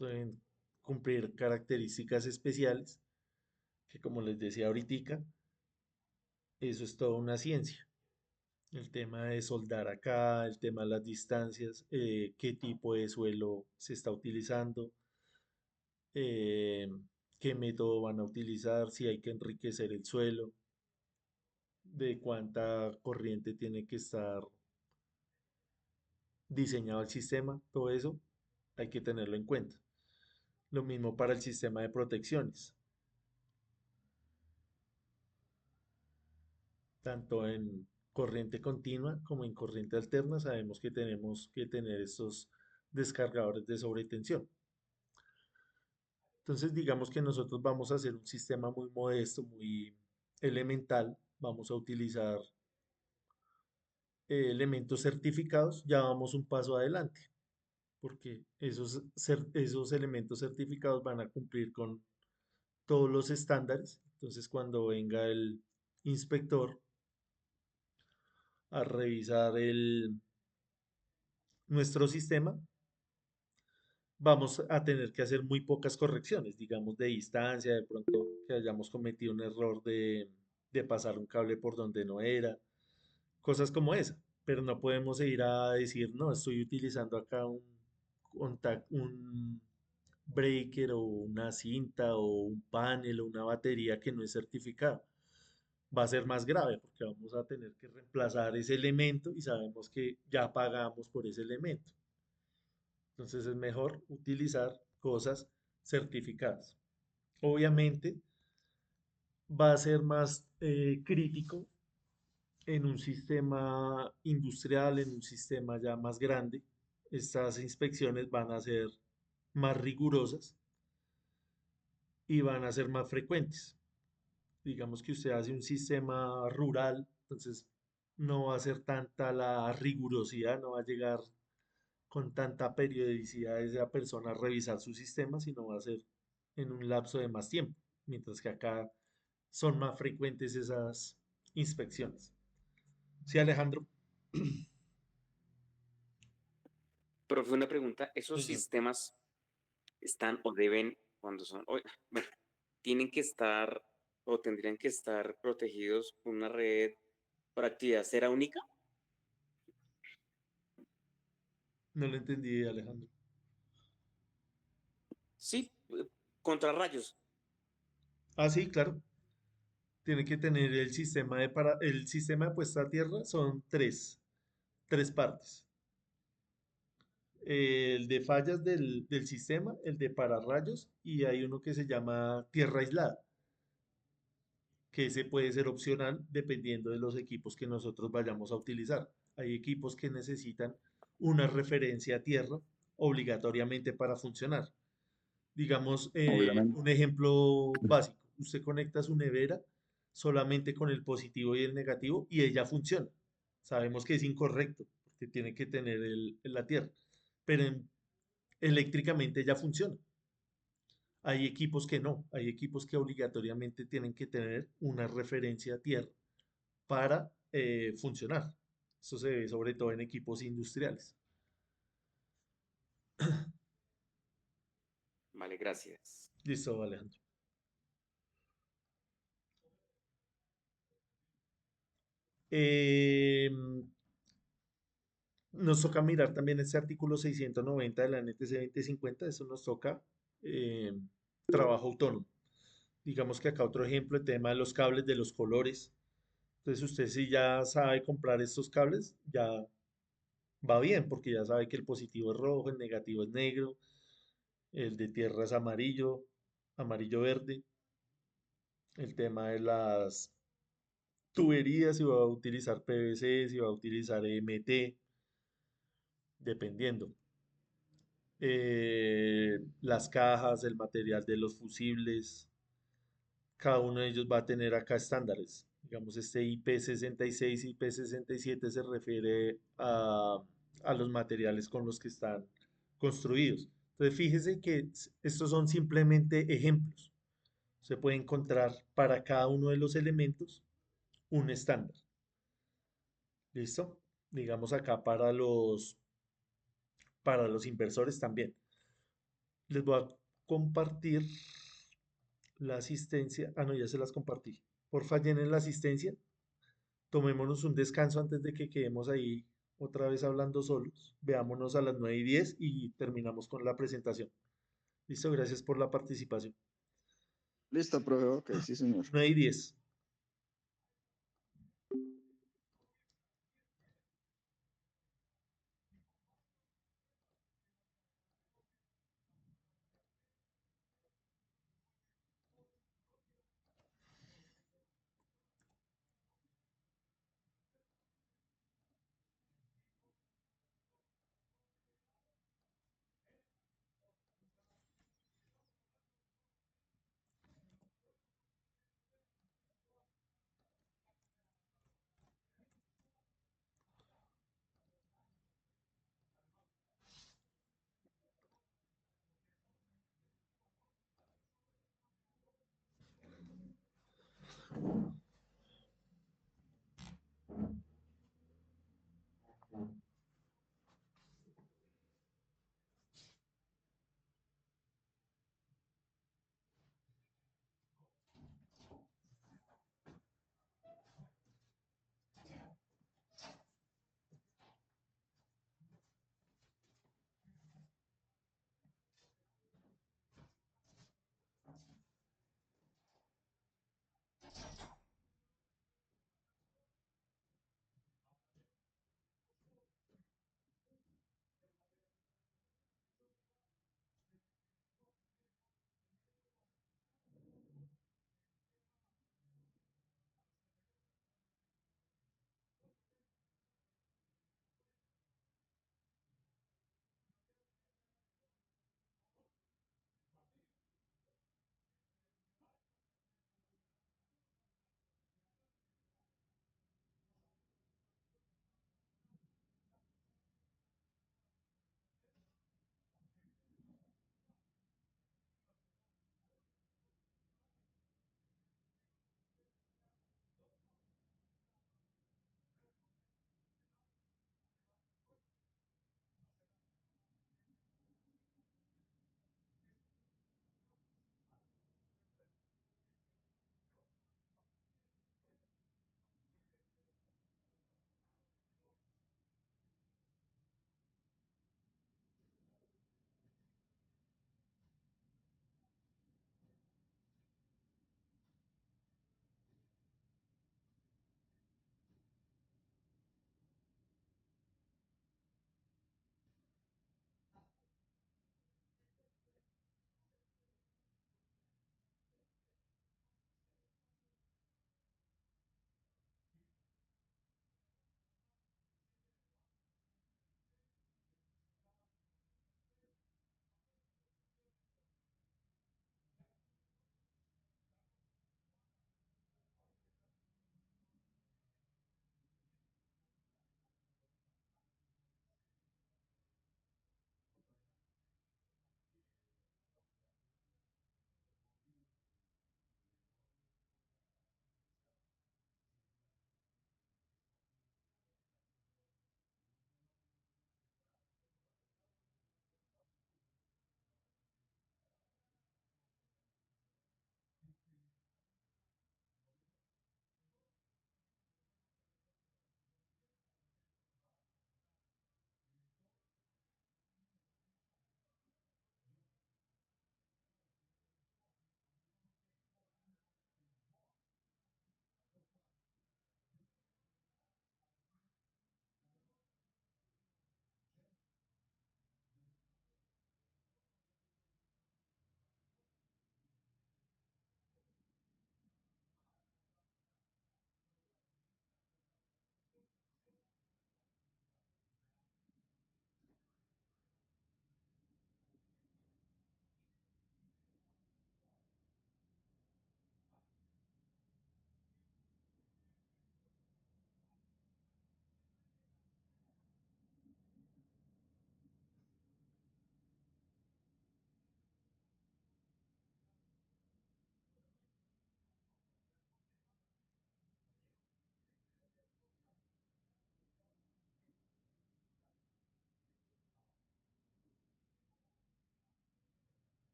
Deben cumplir características especiales que, como les decía ahorita, eso es toda una ciencia. El tema de soldar acá, el tema de las distancias, qué tipo de suelo se está utilizando, eh, qué método van a utilizar, si hay que enriquecer el suelo, de cuánta corriente tiene que estar diseñado el sistema, todo eso hay que tenerlo en cuenta. Lo mismo para el sistema de protecciones, tanto en corriente continua como en corriente alterna, sabemos que tenemos que tener estos descargadores de sobretensión. Entonces, digamos que nosotros vamos a hacer un sistema muy modesto, muy elemental, vamos a utilizar elementos certificados, ya vamos un paso adelante, porque esos elementos certificados van a cumplir con todos los estándares. Entonces, cuando venga el inspector a revisar nuestro sistema, vamos a tener que hacer muy pocas correcciones, digamos de distancia, de pronto que hayamos cometido un error de pasar un cable por donde no era, cosas como esa. Pero no podemos ir a decir, no, estoy utilizando acá un breaker o una cinta o un panel o una batería que no es certificada. Va a ser más grave porque vamos a tener que reemplazar ese elemento y sabemos que ya pagamos por ese elemento. Entonces es mejor utilizar cosas certificadas. Obviamente va a ser más crítico en un sistema industrial, en un sistema ya más grande, Estas inspecciones van a ser más rigurosas y van a ser más frecuentes. Digamos que usted hace un sistema rural, entonces no va a ser tanta la rigurosidad, no va a llegar con tanta periodicidad esa persona a revisar su sistema, sino va a ser en un lapso de más tiempo, mientras que acá son más frecuentes esas inspecciones. Sí, Alejandro. Profe, una pregunta. ¿Esos Señor. sistemas están o deben, cuando son, bueno, tienen que estar o tendrían que estar protegidos por una red por actividad será única? No lo entendí, Alejandro. Sí, contra rayos. Ah, sí, claro. Tiene que tener el sistema de puesta a tierra son tres partes. El de fallas del sistema, el de pararrayos y hay uno que se llama tierra aislada, que ese puede ser opcional dependiendo de los equipos que nosotros vayamos a utilizar. Hay equipos que necesitan una referencia a tierra obligatoriamente para funcionar. Digamos, Obviamente. un ejemplo básico. Usted conecta su nevera solamente con el positivo y el negativo y ella funciona. Sabemos que es incorrecto porque tiene que tener la tierra, pero eléctricamente ya funciona. Hay equipos que no, hay equipos que obligatoriamente tienen que tener una referencia a tierra para funcionar. Eso se ve sobre todo en equipos industriales. Vale, gracias. Listo, Alejandro. Em, Nos toca mirar también este artículo 690 de la NTC 2050, eso nos toca trabajo autónomo. Digamos que acá otro ejemplo, el tema de los cables, de los colores. Entonces usted si ya sabe comprar estos cables, ya va bien, porque ya sabe que el positivo es rojo, el negativo es negro, el de tierra es amarillo, amarillo verde. El tema de las tuberías, si va a utilizar PVC, si va a utilizar MT, dependiendo. Las cajas, el material de los fusibles, cada uno de ellos va a tener acá estándares. Digamos, este IP66 y IP67 se refiere a los materiales con los que están construidos. Entonces, fíjese que estos son simplemente ejemplos. Se puede encontrar para cada uno de los elementos un estándar. ¿Listo? Digamos acá para los inversores también. Les voy a compartir la asistencia. Ah, no, ya se las compartí. Porfa, llenen la asistencia. Tomémonos un descanso antes de que quedemos ahí otra vez hablando solos. Veámonos a las 9:10 y terminamos con la presentación. Listo, gracias por la participación. Listo, profe. Ok, sí, señor. 9:10.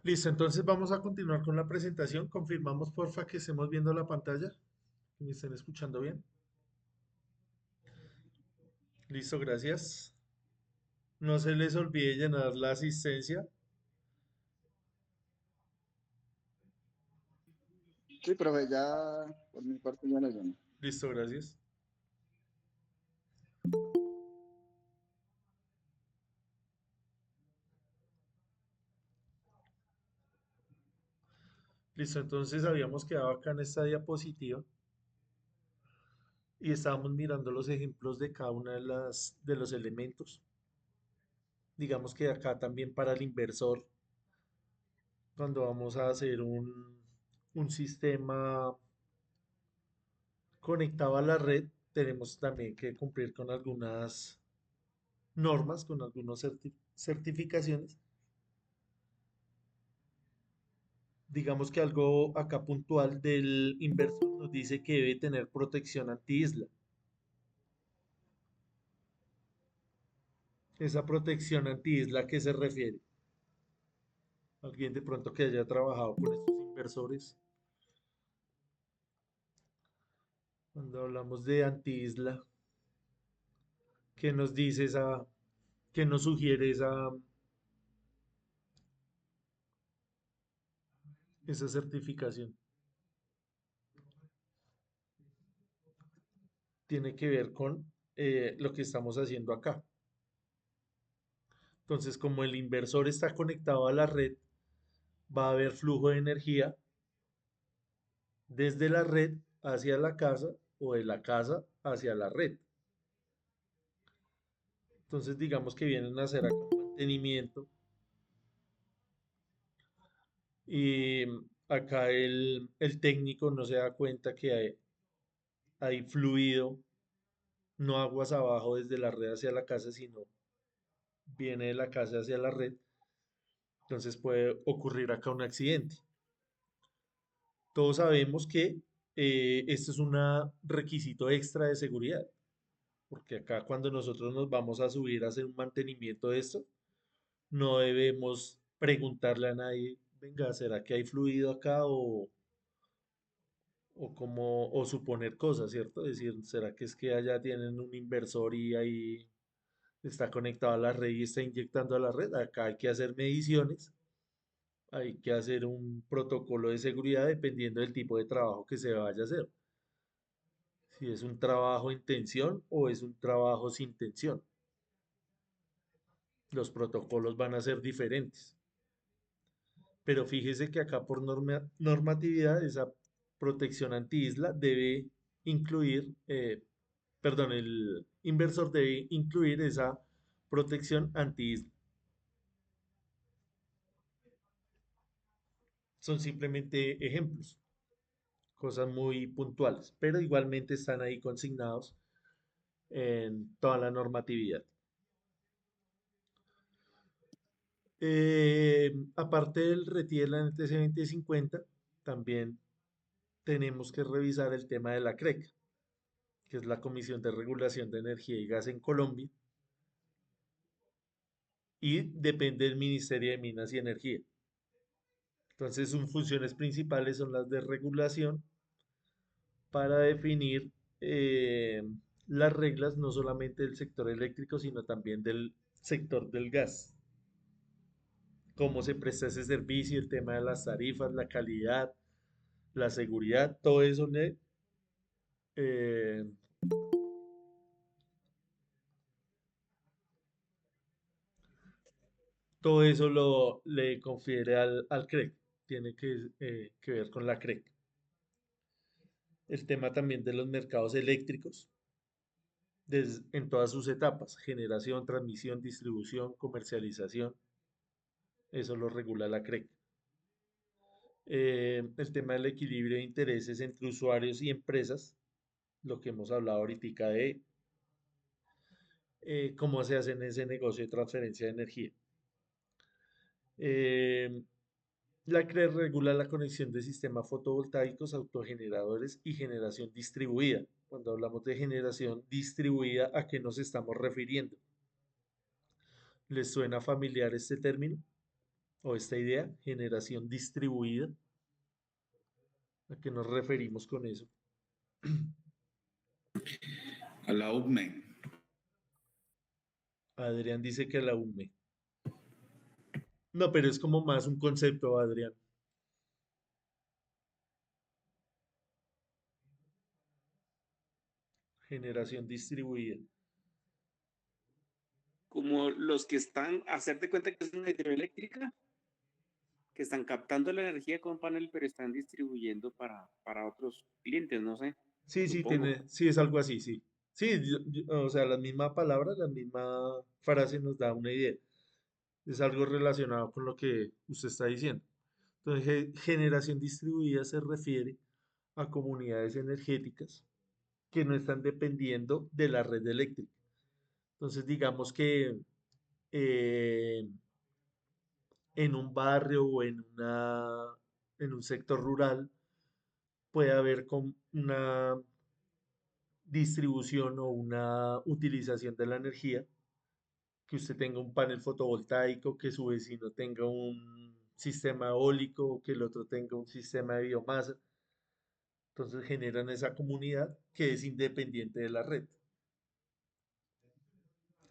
Listo, entonces vamos a continuar con la presentación. Confirmamos, porfa, que estemos viendo la pantalla, que me estén escuchando bien. Listo, gracias. No se les olvide llenar la asistencia. Sí, profe, ya por mi parte ya la llené. Listo, gracias. Listo, entonces habíamos quedado acá en esta diapositiva y estábamos mirando los ejemplos de cada una de los elementos. Digamos que acá también para el inversor, cuando vamos a hacer un sistema conectado a la red, tenemos también que cumplir con algunas normas, con algunas certificaciones. Digamos que algo acá puntual del inversor nos dice que debe tener protección anti-isla. Esa protección anti-isla, ¿a qué se refiere? Alguien de pronto que haya trabajado con estos inversores. Cuando hablamos de anti-isla, ¿qué nos dice qué nos sugiere esa certificación? Tiene que ver con lo que estamos haciendo acá. Entonces, como el inversor está conectado a la red, va a haber flujo de energía desde la red hacia la casa o de la casa hacia la red. Entonces, digamos que vienen a hacer acá un mantenimiento y acá el técnico no se da cuenta que hay fluido, no aguas abajo desde la red hacia la casa, sino viene de la casa hacia la red. Entonces puede ocurrir acá un accidente. Todos sabemos que esto es un requisito extra de seguridad, porque acá cuando nosotros nos vamos a subir a hacer un mantenimiento de esto, no debemos preguntarle a nadie, venga, ¿será que hay fluido acá o suponer cosas, ¿cierto? Es decir, ¿será que es que allá tienen un inversor y ahí está conectado a la red y está inyectando a la red? Acá hay que hacer mediciones, hay que hacer un protocolo de seguridad dependiendo del tipo de trabajo que se vaya a hacer. Si es un trabajo en tensión o es un trabajo sin tensión. Los protocolos van a ser diferentes. Pero fíjese que acá por normatividad esa protección anti-isla debe incluir, perdón, el inversor debe incluir esa protección anti-isla. Son simplemente ejemplos, cosas muy puntuales, pero igualmente están ahí consignados en toda la normatividad. Aparte del RETI de la NTC 2050, también tenemos que revisar el tema de la CREC, que es la Comisión de Regulación de Energía y Gas en Colombia, y depende del Ministerio de Minas y Energía. Entonces, sus funciones principales son las de regulación para definir eh, las reglas no solamente del sector eléctrico, sino también del sector del gas. Cómo se presta ese servicio, el tema de las tarifas, la calidad, la seguridad, eh, todo eso le confiere al CREC. Tiene que ver con la CREC. El tema también de los mercados eléctricos en todas sus etapas, generación, transmisión, distribución, comercialización, eso lo regula la CREC. El tema del equilibrio de intereses entre usuarios y empresas, lo que hemos hablado ahorita de cómo se hace en ese negocio de transferencia de energía. Eh, la CRE regula la conexión de sistemas fotovoltaicos, autogeneradores y generación distribuida. Cuando hablamos de generación distribuida, ¿a qué nos estamos refiriendo? ¿Les suena familiar este término o esta idea? Generación distribuida. ¿A qué nos referimos con eso? A la UME. Adrián dice que la UME. No, pero es como más un concepto, Adrián. Generación distribuida. Como los que están, hacerte cuenta que es una hidroeléctrica, que están captando la energía con panel, pero están distribuyendo para otros clientes, no sé, Sí, sí, supongo. sí, es algo así, sí. Sí, o sea, la misma palabra, la misma frase nos da una idea. Es algo relacionado con lo que usted está diciendo. Entonces, generación distribuida se refiere a comunidades energéticas que no están dependiendo de la red eléctrica. Entonces, digamos que eh, en un barrio o en un sector rural puede haber una distribución o una utilización de la energía, que usted tenga un panel fotovoltaico, que su vecino tenga un sistema eólico o que el otro tenga un sistema de biomasa. Entonces generan esa comunidad que es independiente de la red.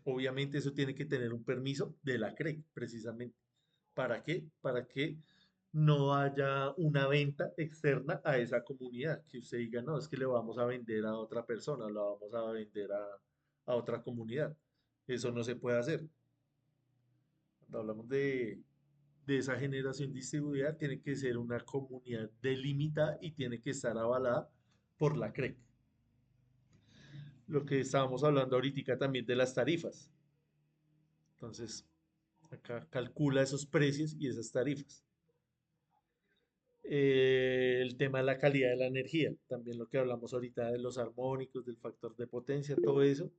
Obviamente eso tiene que tener un permiso de la CREC, precisamente. ¿Para qué? Para que no haya una venta externa a esa comunidad, que usted diga, no, es que le vamos a vender a otra persona, lo vamos a vender a otra comunidad. Eso no se puede hacer. Cuando hablamos de esa generación distribuida, tiene que ser una comunidad delimitada y tiene que estar avalada por la CREC. Lo que estábamos hablando ahorita también de las tarifas. Entonces, acá calcula esos precios y esas tarifas. El tema de la calidad de la energía, también lo que hablamos ahorita de los armónicos, del factor de potencia, todo eso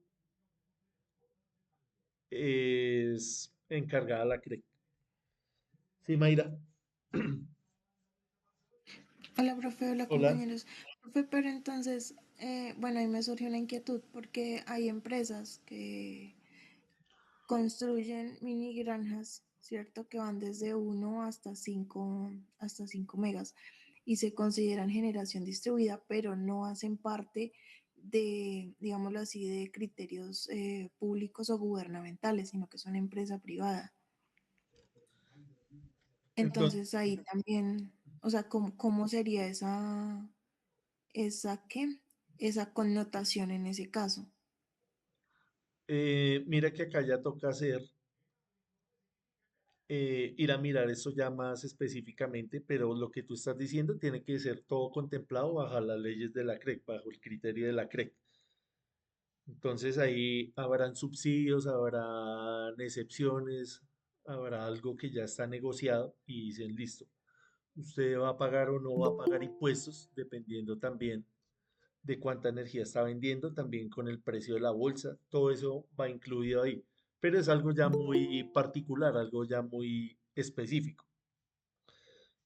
es encargada la CREC. Sí, Mayra. Hola, profe, hola, Hola. compañeros. Profe, pero entonces, bueno, ahí me surgió una inquietud porque hay empresas que construyen mini granjas, ¿cierto? Que van desde 1 hasta 5 megas y se consideran generación distribuida, pero no hacen parte de, digámoslo así, de criterios públicos o gubernamentales, sino que son empresa privada. Entonces, Entonces ahí también, o sea, ¿cómo sería esa qué? Esa connotación en ese caso? mira que acá ya toca hacer, ir a mirar eso ya más específicamente, pero lo que tú estás diciendo tiene que ser todo contemplado bajo las leyes de la CREC, bajo el criterio de la CREC. Entonces ahí habrán subsidios, habrán excepciones, habrá algo que ya está negociado y dicen, listo, usted va a pagar o no va a pagar impuestos, dependiendo también de cuánta energía está vendiendo, también con el precio de la bolsa, todo eso va incluido ahí. Pero es algo ya muy particular, algo ya muy específico.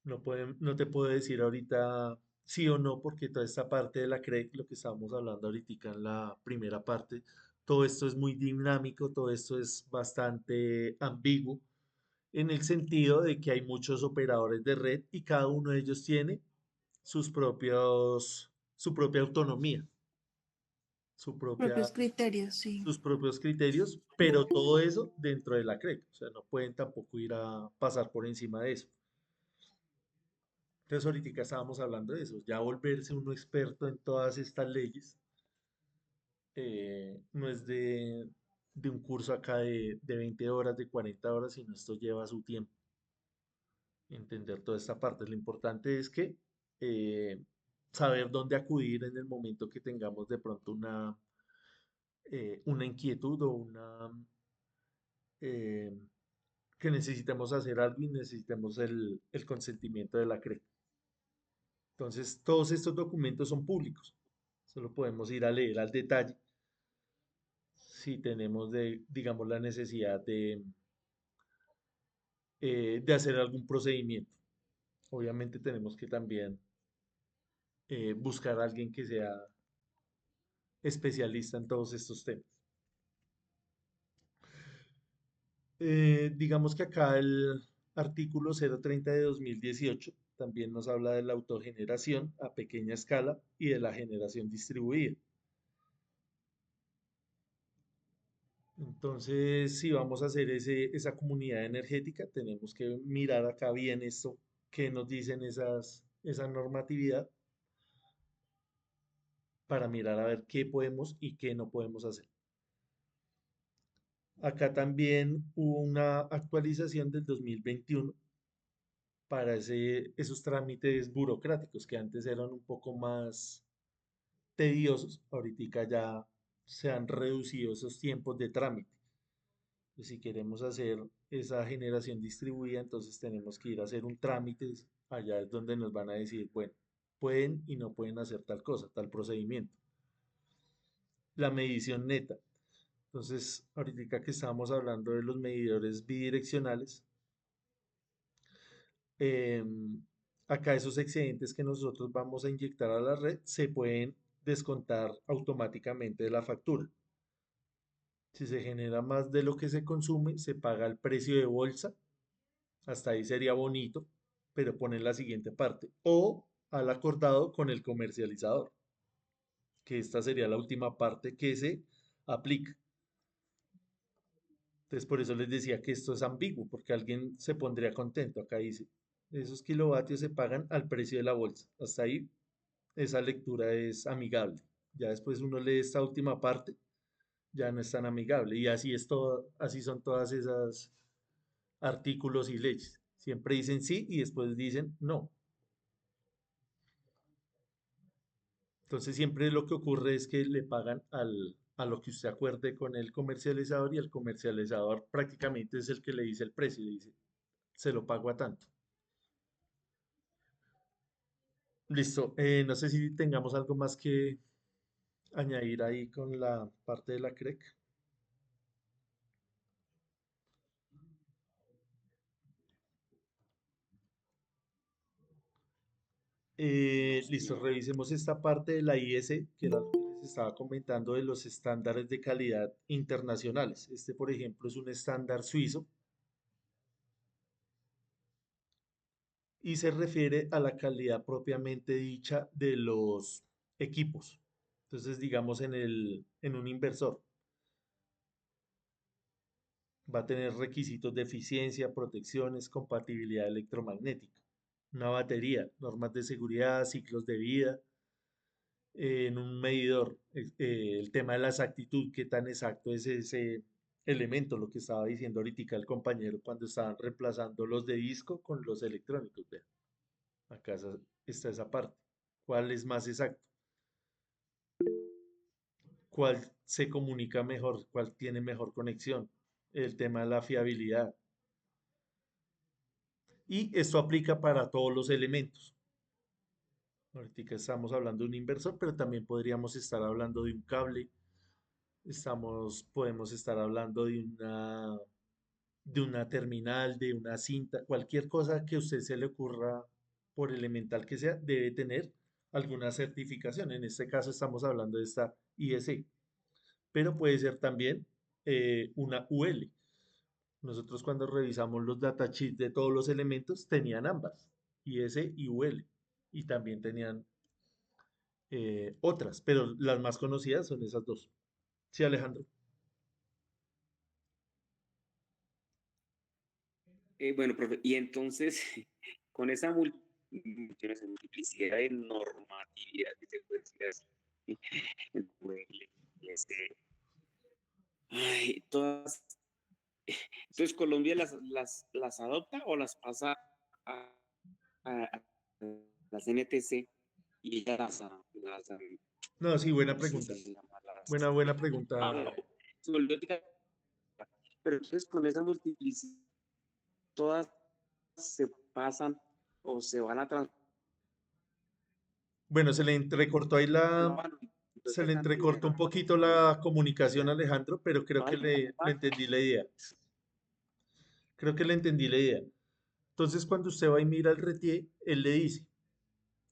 No te puedo decir ahorita sí o no, porque toda esta parte de la CREC, lo que estábamos hablando ahorita en la primera parte, todo esto es muy dinámico, todo esto es bastante ambiguo, en el sentido de que hay muchos operadores de red y cada uno de ellos tiene su propia autonomía, su propia, Propios criterios, sí. sus propios criterios, pero todo eso dentro de la CREC, o sea, no pueden tampoco ir a pasar por encima de eso. Entonces, ahorita estábamos hablando de eso, ya volverse uno experto en todas estas leyes, no es de un curso acá de 20 horas, de 40 horas, sino esto lleva su tiempo, entender toda esta parte. Lo importante es que eh, saber dónde acudir en el momento que tengamos de pronto una inquietud o eh, que necesitemos hacer algo y necesitemos el consentimiento de la CRE. Entonces, todos estos documentos son públicos. Solo podemos ir a leer al detalle si tenemos, digamos, la necesidad de hacer algún procedimiento. Obviamente tenemos que también buscar a alguien que sea especialista en todos estos temas. Digamos que acá el artículo 030 de 2018 también nos habla de la autogeneración a pequeña escala y de la generación distribuida. Entonces, si vamos a hacer esa comunidad energética, tenemos que mirar acá bien esto, qué nos dicen esa normatividad, para mirar a ver qué podemos y qué no podemos hacer. Acá también hubo una actualización del 2021 para esos trámites burocráticos que antes eran un poco más tediosos. Ahorita ya se han reducido esos tiempos de trámite. Pues si queremos hacer esa generación distribuida, entonces tenemos que ir a hacer un trámite. Allá es donde nos van a decir, bueno, pueden y no pueden hacer tal cosa, tal procedimiento. La medición neta. Entonces, ahorita que estábamos hablando de los medidores bidireccionales, em, acá esos excedentes que nosotros vamos a inyectar a la red se pueden descontar automáticamente de la factura. Si se genera más de lo que se consume, se paga el precio de bolsa. Hasta ahí sería bonito, pero ponen la siguiente parte. O al acordado con el comercializador, que esta sería la última parte que se aplica. Entonces, por eso les decía que esto es ambiguo, porque alguien se pondría contento. Acá dice, esos kilovatios se pagan al precio de la bolsa. Hasta ahí, esa lectura es amigable. Ya después uno lee esta última parte, ya no es tan amigable. Y así es todo, así son todas artículos y leyes. Siempre dicen sí y después dicen no. Entonces siempre lo que ocurre es que le pagan a lo que usted acuerde con el comercializador y el comercializador prácticamente es el que le dice el precio, le dice, se lo pago a tanto. Listo. No sé si tengamos algo más que añadir ahí con la parte de la CREC. Listo, revisemos esta parte de la IS, que era lo que les estaba comentando de los estándares de calidad internacionales. Este, por ejemplo, es un estándar suizo y se refiere a la calidad propiamente dicha de los equipos. Entonces, digamos, en un inversor va a tener requisitos de eficiencia, protecciones, compatibilidad electromagnética. Una batería, normas de seguridad, ciclos de vida, en un medidor, el tema de la exactitud, qué tan exacto es ese elemento, lo que estaba diciendo ahorita el compañero cuando estaban reemplazando los de disco con los electrónicos. Vean, acá está esa parte. ¿Cuál es más exacto? ¿Cuál se comunica mejor? ¿Cuál tiene mejor conexión? El tema de la fiabilidad. Y esto aplica para todos los elementos. Ahorita estamos hablando de un inversor, pero también podríamos estar hablando de un cable. Podemos estar hablando de una terminal, de una cinta, cualquier cosa que a usted se le ocurra, por elemental que sea, debe tener alguna certificación. En este caso estamos hablando de esta ISE, pero puede ser también una UL. Nosotros cuando revisamos los datasheets de todos los elementos, tenían ambas, IS y UL, y también tenían otras, pero las más conocidas son esas dos. Sí, Alejandro. Bueno, profe, y entonces, con esa multiplicidad de normatividad que se puede decir así, el UL, todas, entonces Colombia las adopta o las pasa a las NTC y ya No, sí, buena no sé pregunta. si se llama Buena pregunta. se volvió pero entonces con esa multiplicidad todas se pasan o se van a Bueno, se le entrecortó ahí transformar. se Entonces, le entrecortó un poquito la comunicación, Alejandro, pero creo que le entendí la idea. Creo que le entendí la idea. Entonces, cuando usted va y mira el RETIE, él le dice,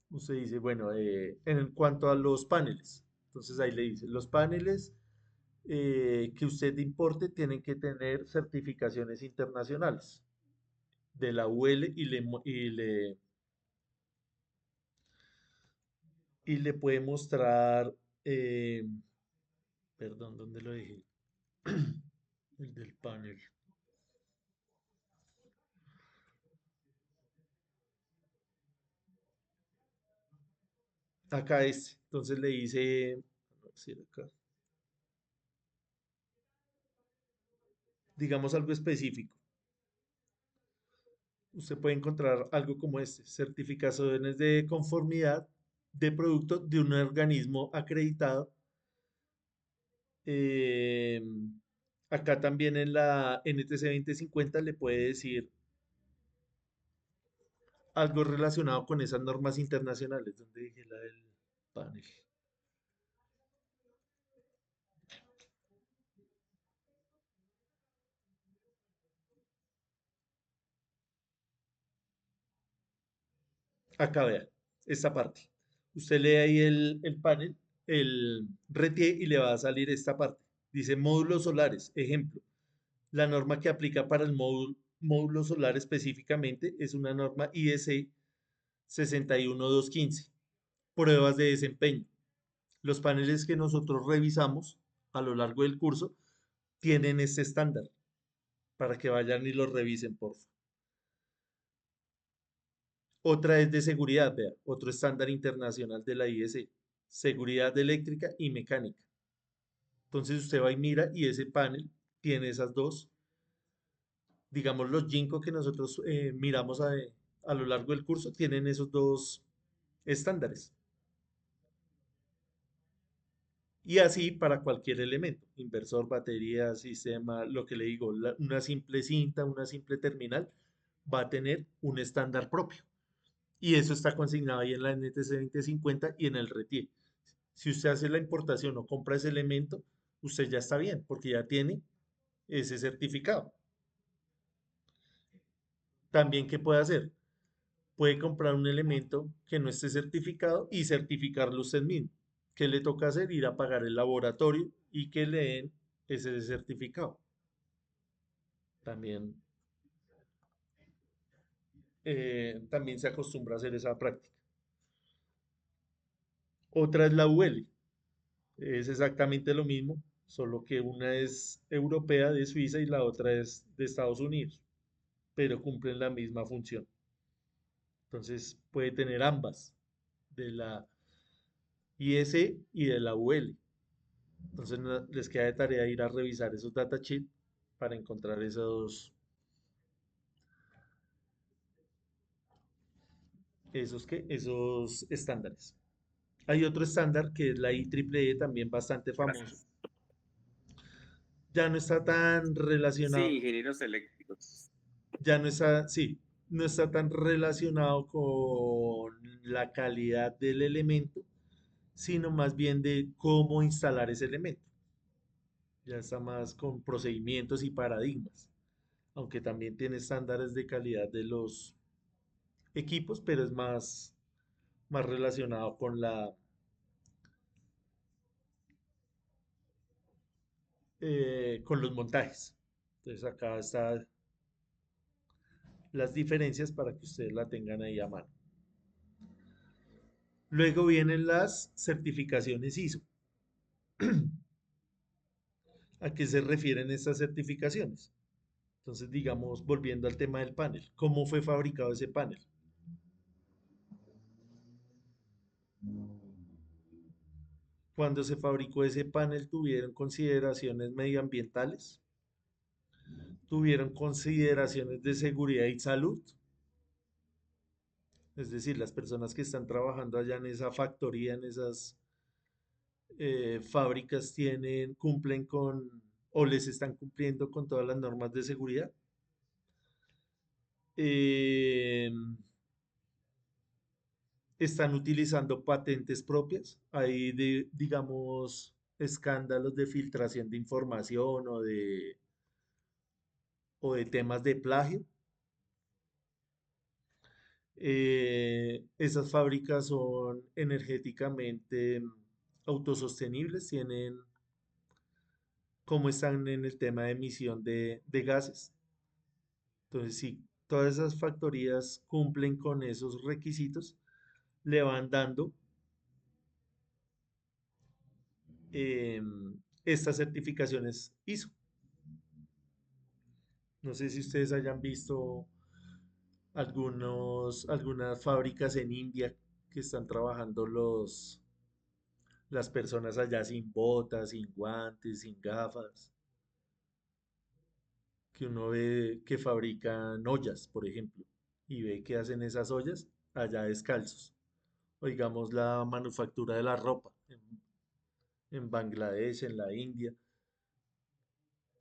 usted dice, bueno, en cuanto a los paneles, entonces ahí le dice, los paneles que usted importe tienen que tener certificaciones internacionales de la UL y le puede mostrar, eh, perdón, ¿dónde lo dije? El del panel. Acá es, entonces le dice, a ver si era acá, digamos algo específico. Usted puede encontrar algo como este, certificaciones de conformidad de producto de un organismo acreditado. Eh, Acá también en la NTC 2050 le puede decir algo relacionado con esas normas internacionales, donde dije la del panel. Acá vea, esta parte. Usted lee ahí el panel, el RETIE y le va a salir esta parte. Dice módulos solares. Ejemplo, la norma que aplica para el módulo solar específicamente es una norma ISE 61215. Pruebas de desempeño. Los paneles que nosotros revisamos a lo largo del curso tienen este estándar para que vayan y lo revisen, por favor. Otra es de seguridad, vea, otro estándar internacional de la ISE, seguridad eléctrica y mecánica. Entonces usted va y mira y ese panel tiene esas dos Digamos, los Ginkgo que nosotros miramos a lo largo del curso tienen esos dos estándares. Y así para cualquier elemento, inversor, batería, sistema, lo que le digo, una simple cinta, una simple terminal, va a tener un estándar propio. Y eso está consignado ahí en la NTC 2050 y en el RETIE. Si usted hace la importación o compra ese elemento, usted ya está bien, porque ya tiene ese certificado. También, ¿qué puede hacer? Puede comprar un elemento que no esté certificado y certificarlo usted mismo. ¿Qué le toca hacer? Ir a pagar el laboratorio y que le den ese certificado. También, también se acostumbra a hacer esa práctica. Otra es la UL. Es exactamente lo mismo, solo que una es europea de Suiza y la otra es de Estados Unidos, pero cumplen la misma función. Entonces puede tener ambas, de la IS y de la UL. Entonces les queda de tarea ir a revisar esos datasheets para encontrar esos estándares. Hay otro estándar que es la IEEE, también bastante famoso. Gracias. Ya no está tan Sí, relacionado, ingenieros eléctricos. ya no está, sí, no está tan relacionado con la calidad del elemento, sino más bien de cómo instalar ese elemento. Ya está más con procedimientos y paradigmas, aunque también tiene estándares de calidad de los equipos, pero es más relacionado con los montajes. Entonces acá están las diferencias para que ustedes la tengan ahí a mano. Luego vienen las certificaciones ISO. ¿A qué se refieren estas certificaciones? Entonces, digamos, volviendo al tema del panel, ¿cómo fue fabricado ese panel? Cuando se fabricó ese panel, ¿tuvieron consideraciones medioambientales? ¿Tuvieron consideraciones de seguridad y salud? Es decir, las personas que están trabajando allá en esa factoría, en esas fábricas, cumplen o les están cumpliendo con todas las normas de seguridad. Eh, Están utilizando patentes propias. Hay, digamos, escándalos de filtración de información o de temas de plagio. Esas fábricas son energéticamente autosostenibles, tienen cómo están en el tema de emisión de gases. Entonces, si todas esas factorías cumplen con esos requisitos, le van dando estas certificaciones ISO. No sé si ustedes hayan visto algunas fábricas en India que están trabajando las personas allá sin botas, sin guantes, sin gafas, que uno ve que fabrican ollas, por ejemplo, y ve que hacen esas ollas allá descalzos. O digamos la manufactura de la ropa en Bangladesh, en la India,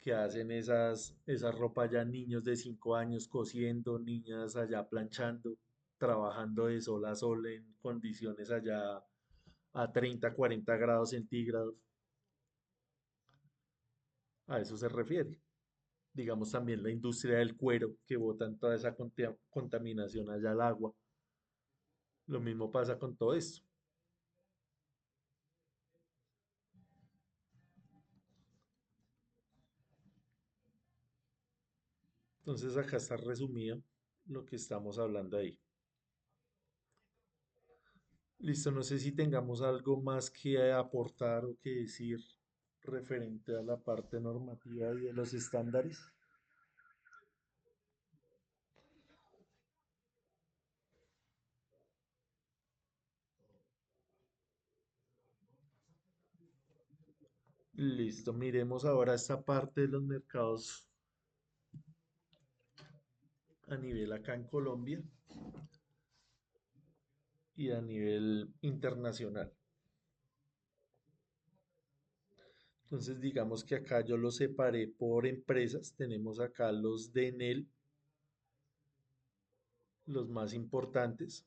que hacen esa ropa allá, niños de 5 años cosiendo, niñas allá planchando, trabajando de sol a sol en condiciones allá a 30, 40 grados centígrados. A eso se refiere. Digamos también la industria del cuero, que botan toda esa contaminación allá al agua. Lo mismo pasa con todo esto. Entonces acá está resumido lo que estamos hablando ahí. Listo, no sé si tengamos algo más que aportar o que decir referente a la parte normativa y de los estándares. Listo, miremos ahora esta parte de los mercados a nivel acá en Colombia y a nivel internacional. Entonces, digamos que acá yo los separé por empresas. Tenemos acá los de Enel, los más importantes,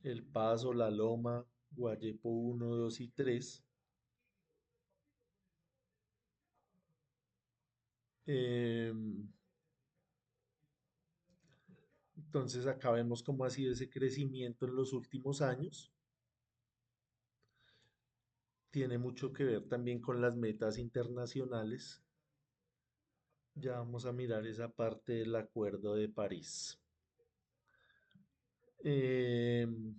El Paso, La Loma, Guayepo uno, 2 y 3. Entonces acá vemos cómo ha sido ese crecimiento en los últimos años. Tiene mucho que ver también con las metas internacionales. Ya vamos a mirar esa parte del Acuerdo de París. Em,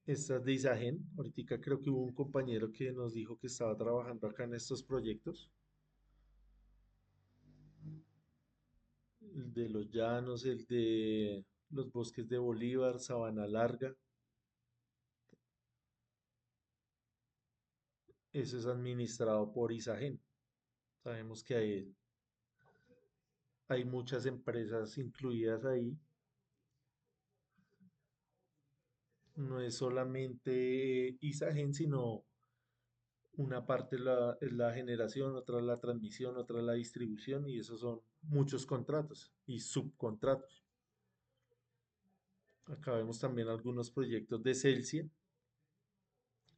Esta es de Isagen. Ahorita creo que hubo un compañero que nos dijo que estaba trabajando acá en estos proyectos. El de los llanos, el de los bosques de Bolívar, Sabana Larga. Eso es administrado por Isagen. Sabemos que hay muchas empresas incluidas ahí. No es solamente Isagen, sino una parte es la generación, otra es la transmisión, otra es la distribución, y esos son muchos contratos y subcontratos. Acá vemos también algunos proyectos de Celsia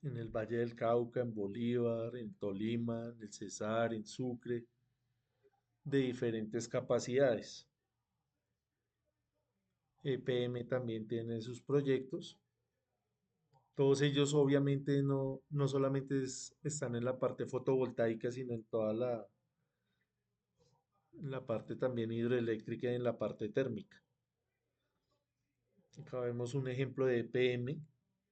en el Valle del Cauca, en Bolívar, en Tolima, en el Cesar, en Sucre, de diferentes capacidades. EPM también tiene sus proyectos. Todos ellos obviamente no solamente están en la parte fotovoltaica, sino en toda la parte también hidroeléctrica y en la parte térmica. Acá vemos un ejemplo de EPM,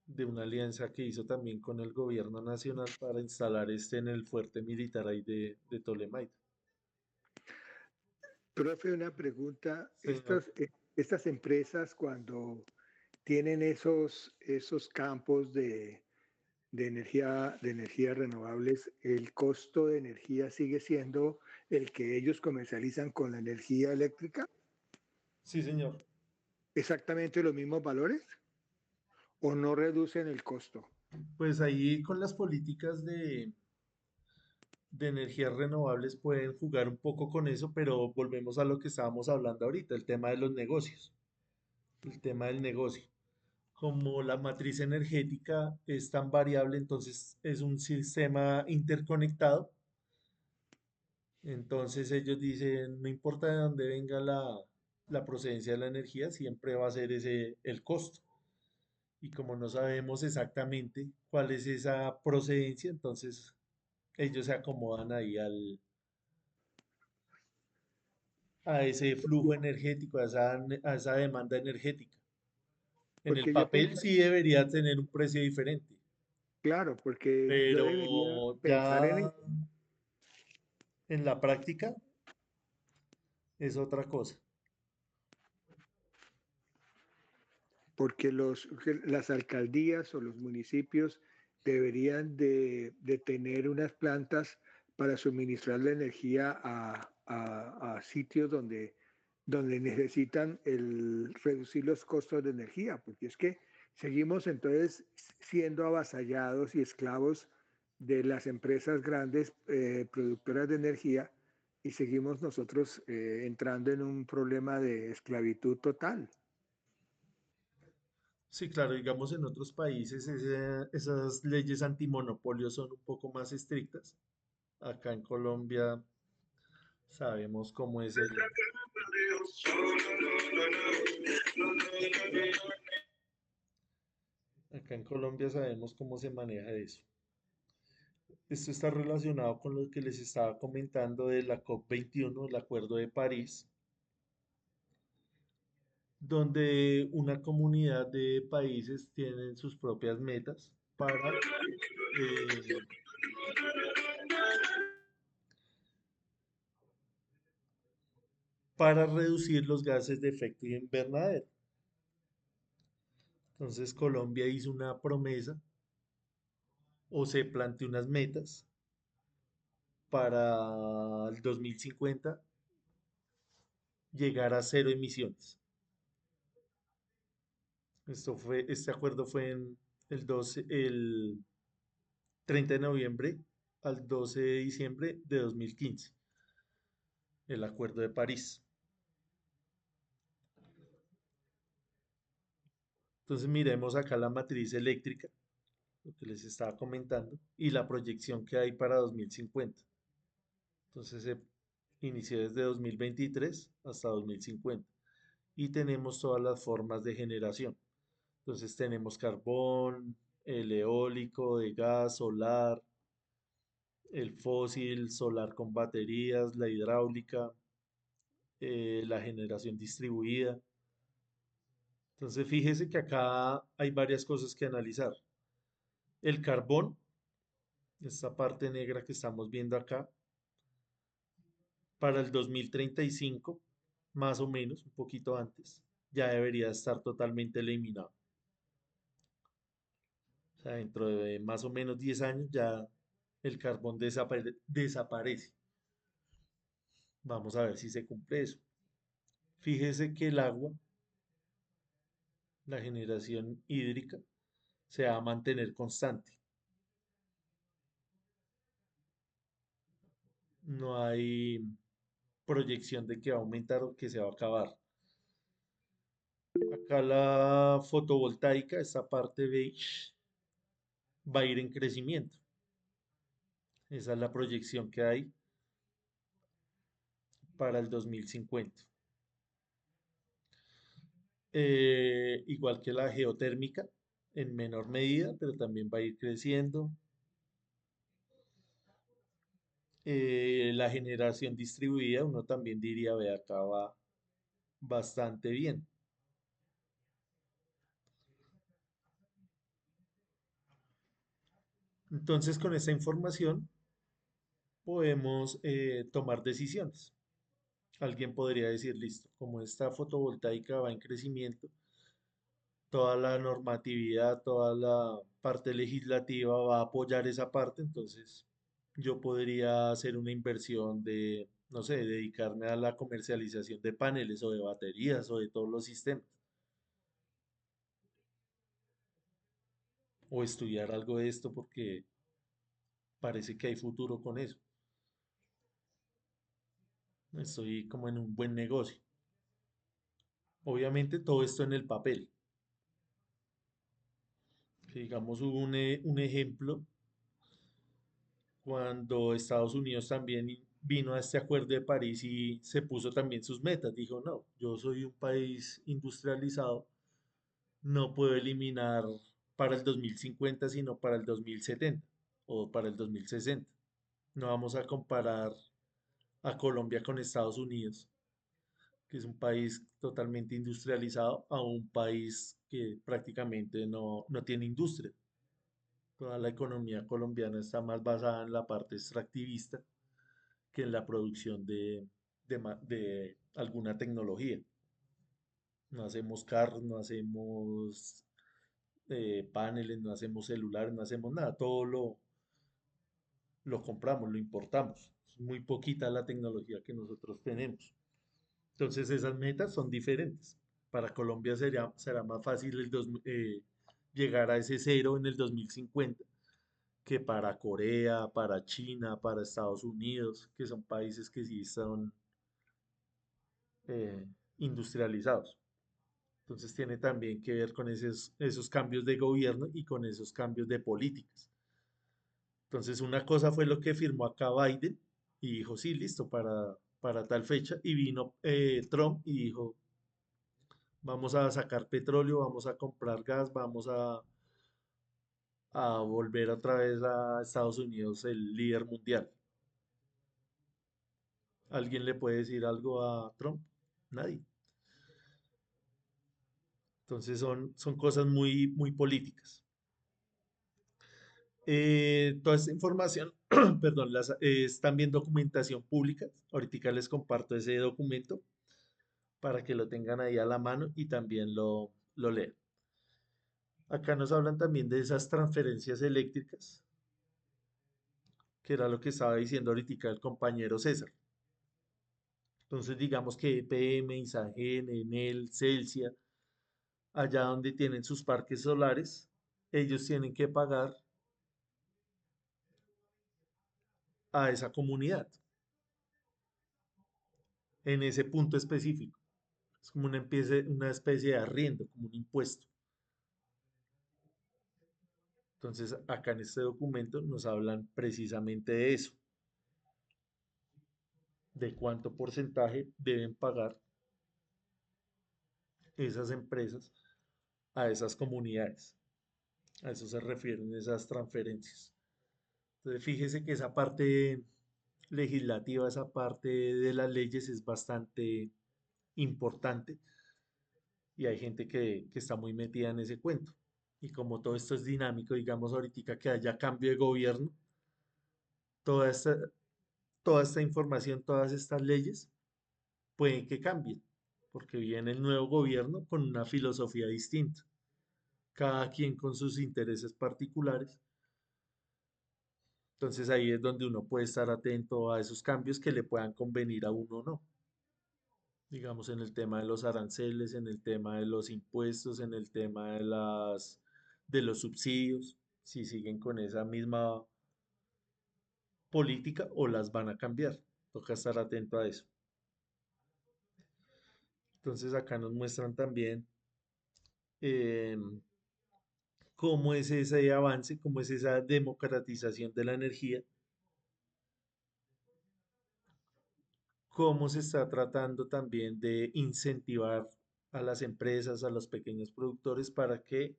de una alianza que hizo también con el gobierno nacional para instalar este en el fuerte militar ahí de Ptolemaida. Profe, una pregunta. Señor, Estas empresas cuando tienen esos campos de energía renovables, ¿el costo de energía sigue siendo el que ellos comercializan con la energía eléctrica? sí, señor. ¿Exactamente los mismos valores? ¿O no reducen el costo? Pues ahí con las políticas de energías renovables pueden jugar un poco con eso, pero volvemos a lo que estábamos hablando ahorita, el tema de los negocios, el tema del negocio. Como la matriz energética es tan variable, entonces es un sistema interconectado. Entonces ellos dicen, no importa de dónde venga la procedencia de la energía, siempre va a ser ese el costo. Y como no sabemos exactamente cuál es esa procedencia, entonces ellos se acomodan ahí a ese flujo energético, a esa demanda energética. En el Porque yo papel pensé, sí debería tener un precio diferente, claro, porque yo debería pero pensar ya en la práctica es otra cosa. porque que las alcaldías o los municipios deberían de tener unas plantas para suministrar la energía a sitios donde necesitan reducir los costos de energía, porque es que seguimos entonces siendo avasallados y esclavos de las empresas grandes productoras de energía y seguimos nosotros entrando en un problema de esclavitud total. Sí, claro, digamos en otros países esas leyes antimonopolio son un poco más estrictas. Acá en Colombia sabemos cómo es acá en Colombia sabemos cómo se maneja eso. Esto está relacionado con lo que les estaba comentando de la COP21, el Acuerdo de París, donde una comunidad de países tienen sus propias metas eh, para reducir los gases de efecto invernadero. Entonces Colombia hizo una promesa o se planteó unas metas para el 2050 llegar a cero emisiones. Este acuerdo fue en el 30 de noviembre al 12 de diciembre de 2015, el Acuerdo de París. Entonces miremos acá la matriz eléctrica, lo que les estaba comentando, y la proyección que hay para 2050. Entonces se inició desde 2023 hasta 2050 y tenemos todas las formas de generación. Entonces tenemos carbón, el eólico, de gas, solar, el fósil, solar con baterías, la hidráulica, la generación distribuida. Entonces fíjese que acá hay varias cosas que analizar. El carbón, esta parte negra que estamos viendo acá, para el 2035, más o menos, un poquito antes, ya debería estar totalmente eliminado. O sea, dentro de más o menos 10 años ya el carbón desaparece. Vamos a ver si se cumple eso. Fíjese que el agua, la generación hídrica, se va a mantener constante. No hay proyección de que va a aumentar o que se va a acabar. Acá la fotovoltaica, esta parte beige, va a ir en crecimiento. Esa es la proyección que hay para el 2050. Igual que la geotérmica, en menor medida, pero también va a ir creciendo. La generación distribuida, uno también diría, ve acá va bastante bien. Entonces, con esta información podemos tomar decisiones. Alguien podría decir, listo, como esta fotovoltaica va en crecimiento, toda la normatividad, toda la parte legislativa va a apoyar esa parte, entonces yo podría hacer una inversión de, no sé, dedicarme a la comercialización de paneles o de baterías o de todos los sistemas, o estudiar algo de esto porque parece que hay futuro con eso. Estoy como en un buen negocio. Obviamente todo esto en el papel. Que digamos, hubo un ejemplo cuando Estados Unidos también vino a este acuerdo de París y se puso también sus metas. Dijo, no, yo soy un país industrializado, no puedo eliminar para el 2050, sino para el 2070 o para el 2060. No vamos a comparar a Colombia con Estados Unidos, que es un país totalmente industrializado, a un país que prácticamente no tiene industria. Toda la economía colombiana está más basada en la parte extractivista que en la producción de alguna tecnología. No hacemos carros, no hacemos paneles, no hacemos celulares, no hacemos nada. Todo lo compramos, lo importamos. Es muy poquita la tecnología que nosotros tenemos. Entonces esas metas son diferentes. Para Colombia será más fácil llegar a ese cero en el 2050 que para Corea, para China, para Estados Unidos, que son países que sí son eh, industrializados. Entonces tiene también que ver con esos cambios de gobierno y con esos cambios de políticas. Entonces una cosa fue lo que firmó acá Biden y dijo, sí, listo, para tal fecha. Y vino Trump y dijo, vamos a sacar petróleo, vamos a comprar gas, vamos a volver otra vez a Estados Unidos el líder mundial. ¿Alguien le puede decir algo a Trump? Nadie. Entonces son cosas muy políticas. Toda esta información, perdón, es también documentación pública. Ahorita les comparto ese documento para que lo tengan ahí a la mano y también lo lean. Acá nos hablan también de esas transferencias eléctricas, que era lo que estaba diciendo ahorita el compañero César. Entonces, digamos que EPM, Isagen, Enel, Celsia, allá donde tienen sus parques solares, ellos tienen que pagar a esa comunidad en ese punto específico. Es como una especie de arriendo, como un impuesto. Entonces, acá en este documento nos hablan precisamente de eso, de cuánto porcentaje deben pagar esas empresas a esas comunidades. A eso se refieren esas transferencias. Entonces, fíjese que esa parte legislativa, esa parte de las leyes es bastante importante y hay gente que está muy metida en ese cuento. Y como todo esto es dinámico, digamos ahorita que haya cambio de gobierno, toda esta, toda esta información, todas estas leyes pueden que cambien, porque viene el nuevo gobierno con una filosofía distinta, cada quien con sus intereses particulares. Entonces ahí es donde uno puede estar atento a esos cambios que le puedan convenir a uno o no. Digamos en el tema de los aranceles, en el tema de los impuestos, en el tema de los subsidios, si siguen con esa misma política o las van a cambiar. Toca estar atento a eso. Entonces acá nos muestran también em, cómo es ese avance, cómo es esa democratización de la energía, cómo se está tratando también de incentivar a las empresas, a los pequeños productores para que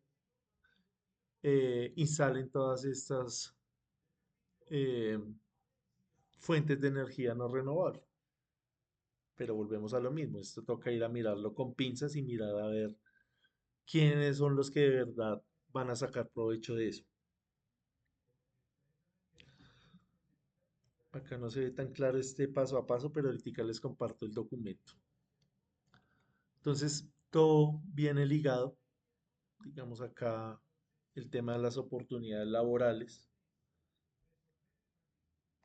instalen todas estas eh, fuentes de energía no renovable. Pero volvemos a lo mismo, esto toca ir a mirarlo con pinzas y mirar a ver quiénes son los que de verdad van a sacar provecho de eso. Acá no se ve tan claro este paso a paso, pero ahorita les comparto el documento. Entonces, todo viene ligado, digamos acá, el tema de las oportunidades laborales.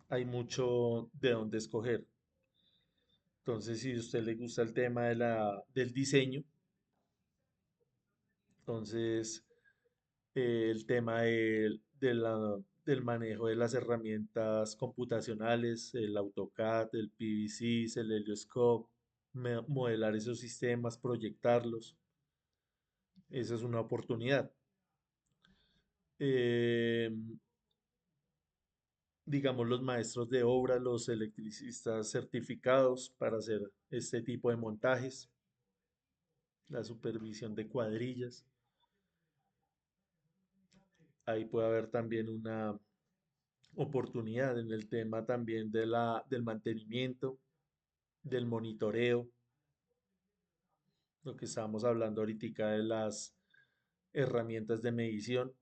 Hay mucho de dónde escoger. Entonces, si a usted le gusta el tema del diseño, entonces el tema del manejo de las herramientas computacionales, el AutoCAD, el PVC, el Helioscope, modelar esos sistemas, proyectarlos, esa es una oportunidad. Eh, digamos, los maestros de obra, los electricistas certificados para hacer este tipo de montajes, la supervisión de cuadrillas. Ahí puede haber también una oportunidad en el tema también del mantenimiento, del monitoreo, lo que estábamos hablando ahorita de las herramientas de medición.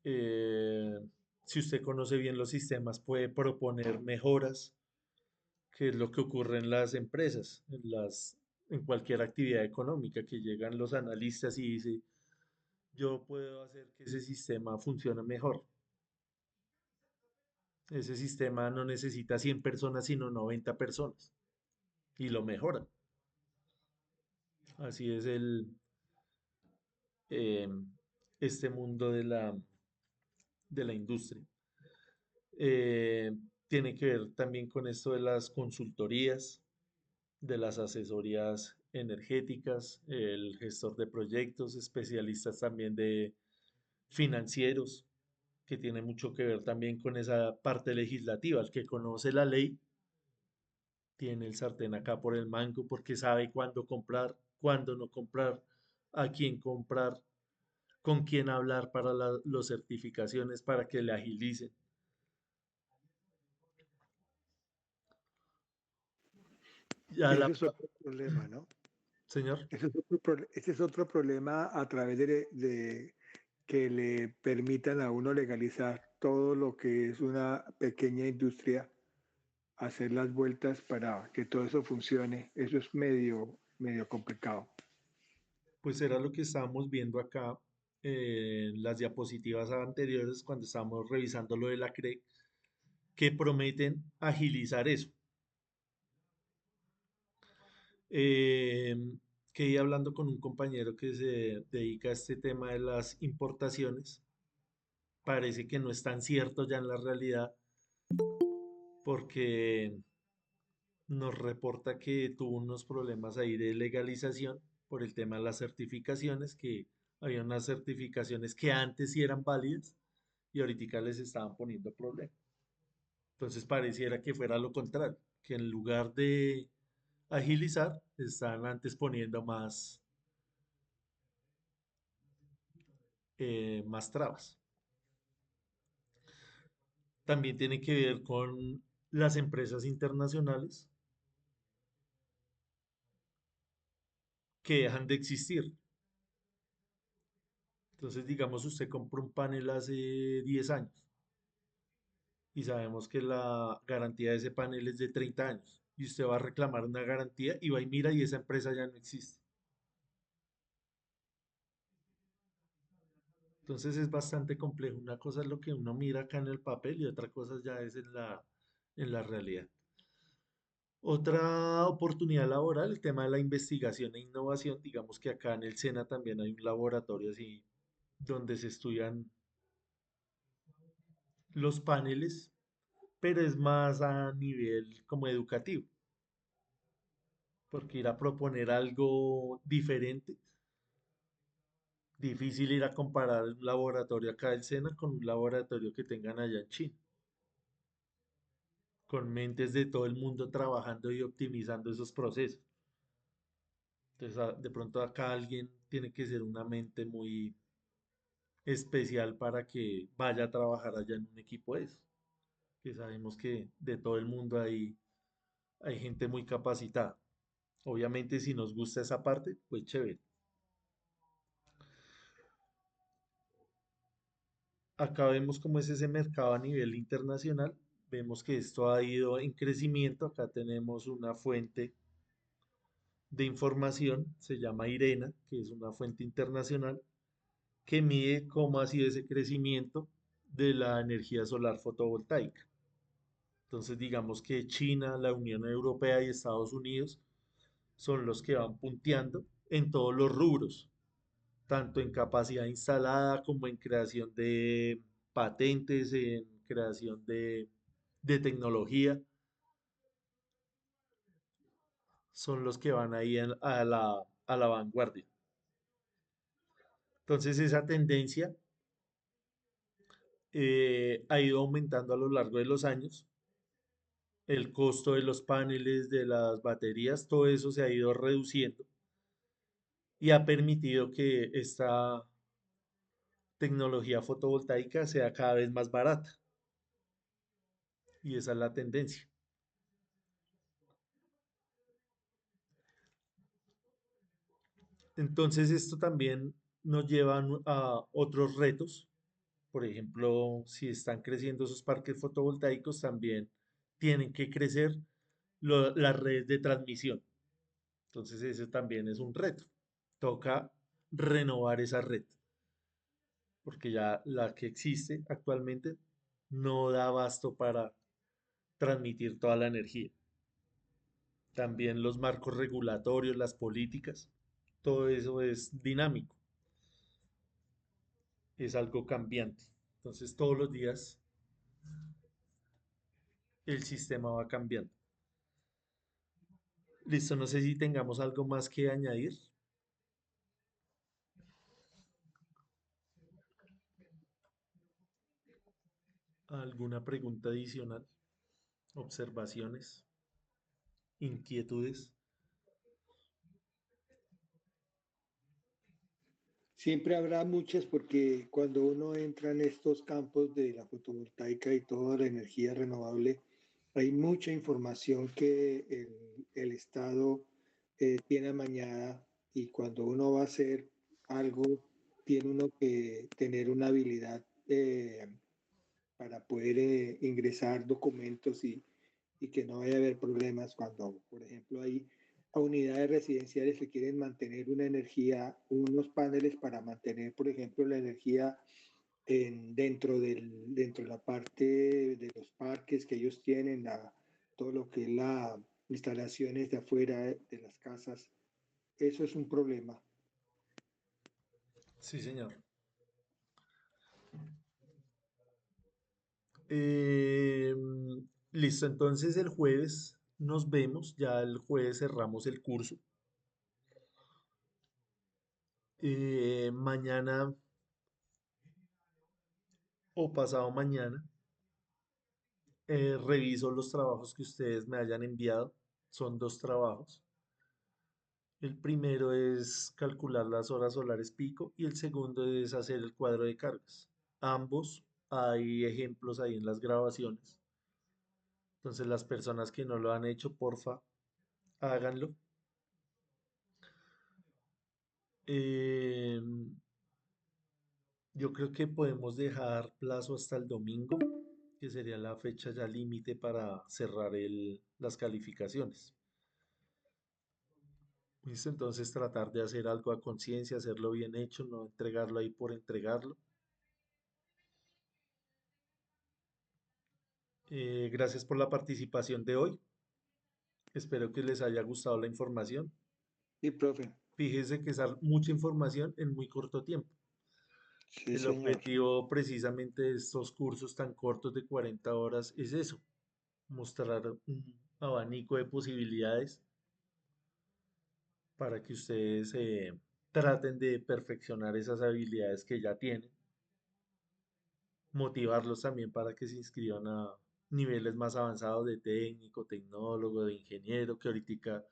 Eh, si usted conoce bien los sistemas, puede proponer mejoras, que es lo que ocurre en las empresas, en cualquier actividad económica, que llegan los analistas y dicen, yo puedo hacer que ese sistema funcione mejor. Ese sistema no necesita 100 personas, sino 90 personas. Y lo mejoran. Así es eh, este mundo de la industria. Eh, tiene que ver también con esto de las consultorías, de las asesorías energéticas, el gestor de proyectos, especialistas también de financieros, que tiene mucho que ver también con esa parte legislativa. El que conoce la ley tiene el sartén acá por el mango porque sabe cuándo comprar, cuándo no comprar, a quién comprar, con quién hablar para las certificaciones para que le agilicen. Ya Ese es otro problema, ¿no? señor. Ese es otro problema a través de que le permitan a uno legalizar todo lo que es una pequeña industria, hacer las vueltas para que todo eso funcione. Eso es medio complicado. Pues era lo que estábamos viendo acá en las diapositivas anteriores cuando estábamos revisando lo de la CRE, que prometen agilizar eso. Eh, Quedé hablando con un compañero que se dedica a este tema de las importaciones. Parece que no es tan cierto ya en la realidad porque nos reporta que tuvo unos problemas ahí de legalización por el tema de las certificaciones, que había unas certificaciones que antes sí eran válidas y ahorita les estaban poniendo problemas. Entonces pareciera que fuera lo contrario, que en lugar de agilizar, están antes poniendo más trabas. También tiene que ver con las empresas internacionales que dejan de existir. Entonces, digamos, usted compró un panel hace 10 años y sabemos que la garantía de ese panel es de 30 años y usted va a reclamar una garantía y va y mira y esa empresa ya no existe. Entonces es bastante complejo. Una cosa es lo que uno mira acá en el papel y otra cosa ya es en la realidad. Otra oportunidad laboral, el tema de la investigación e innovación. Digamos que acá en el SENA también hay un laboratorio así donde se estudian los paneles, pero es más a nivel como educativo, porque ir a proponer algo diferente, difícil ir a comparar un laboratorio acá del SENA con un laboratorio que tengan allá en China, con mentes de todo el mundo trabajando y optimizando esos procesos. Entonces, de pronto acá alguien tiene que ser una mente muy especial para que vaya a trabajar allá en un equipo de eso, que sabemos que de todo el mundo hay gente muy capacitada. Obviamente, si nos gusta esa parte, pues chévere. Acá vemos cómo es ese mercado a nivel internacional. Vemos que esto ha ido en crecimiento. Acá tenemos una fuente de información, se llama IRENA, que es una fuente internacional que mide cómo ha sido ese crecimiento de la energía solar fotovoltaica. Entonces, digamos que China, la Unión Europea y Estados Unidos son los que van punteando en todos los rubros, tanto en capacidad instalada como en creación de patentes, en creación de tecnología, son los que van ahí a la vanguardia. Entonces esa tendencia ha ido aumentando a lo largo de los años. El costo de los paneles, de las baterías, todo eso se ha ido reduciendo y ha permitido que esta tecnología fotovoltaica sea cada vez más barata. Y esa es la tendencia. Entonces esto también nos lleva a otros retos. Por ejemplo, si están creciendo esos parques fotovoltaicos, también tienen que crecer las redes de transmisión. Entonces ese también es un reto. Toca renovar esa red, porque ya la que existe actualmente no da abasto para transmitir toda la energía. También los marcos regulatorios, las políticas, todo eso es dinámico, es algo cambiante. Entonces todos los días el sistema va cambiando. Listo, no sé si tengamos algo más que añadir. ¿Alguna pregunta adicional? ¿Observaciones? ¿Inquietudes? Siempre habrá muchas porque cuando uno entra en estos campos de la fotovoltaica y toda la energía renovable, hay mucha información que el Estado tiene amañada y cuando uno va a hacer algo, tiene uno que tener una habilidad para poder ingresar documentos y que no vaya a haber problemas cuando, por ejemplo, hay a unidades residenciales que quieren mantener una energía, unos paneles para mantener, por ejemplo, la energía dentro de la parte de los parques que ellos tienen, todo lo que es instalaciones de afuera de las casas. Eso es un problema. Sí, señor. Listo, entonces el jueves nos vemos, ya el jueves cerramos el curso. Mañana o pasado mañana reviso los trabajos que ustedes me hayan enviado. Son 2 trabajos. El primero es calcular las horas solares pico y el segundo es hacer el cuadro de cargas. Ambos hay ejemplos ahí en las grabaciones. Entonces las personas que no lo han hecho, porfa, háganlo. Em, yo creo que podemos dejar plazo hasta el domingo, que sería la fecha ya límite para cerrar las calificaciones. ¿Listo? Entonces tratar de hacer algo a conciencia, hacerlo bien hecho, no entregarlo ahí por entregarlo. Gracias por la participación de hoy. Espero que les haya gustado la información. Sí, profe. Fíjese que es mucha información en muy corto tiempo. Sí, El señor. objetivo precisamente de estos cursos tan cortos de 40 horas es eso, mostrar un abanico de posibilidades para que ustedes traten de perfeccionar esas habilidades que ya tienen, motivarlos también para que se inscriban a niveles más avanzados de técnico, tecnólogo, de ingeniero, que ahorita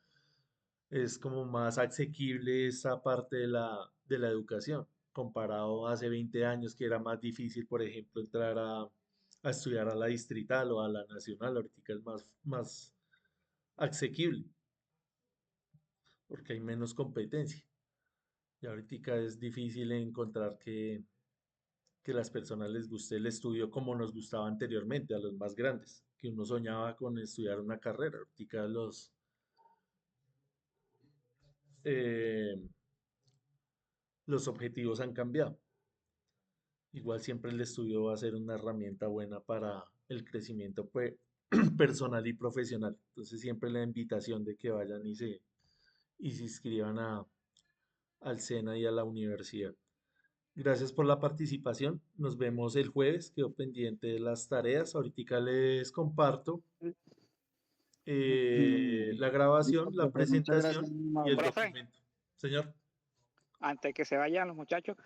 es como más asequible esa parte de la educación, comparado a hace 20 años que era más difícil, por ejemplo, entrar a estudiar a la distrital o a la nacional, ahorita es más asequible, porque hay menos competencia. Y ahorita es difícil encontrar que las personas les guste el estudio como nos gustaba anteriormente, a los más grandes, que uno soñaba con estudiar una carrera. Ahorita eh, los objetivos han cambiado. Igual siempre el estudio va a ser una herramienta buena para el crecimiento personal y profesional. Entonces siempre la invitación de que vayan y se inscriban al SENA y a la universidad. Gracias por la participación. Nos vemos el jueves. Quedo pendiente de las tareas. Ahorita les comparto la grabación, Listo, la profe, muchas gracias, presentación muy y el amable. Profe, documento. Señor, antes que se vayan los muchachos,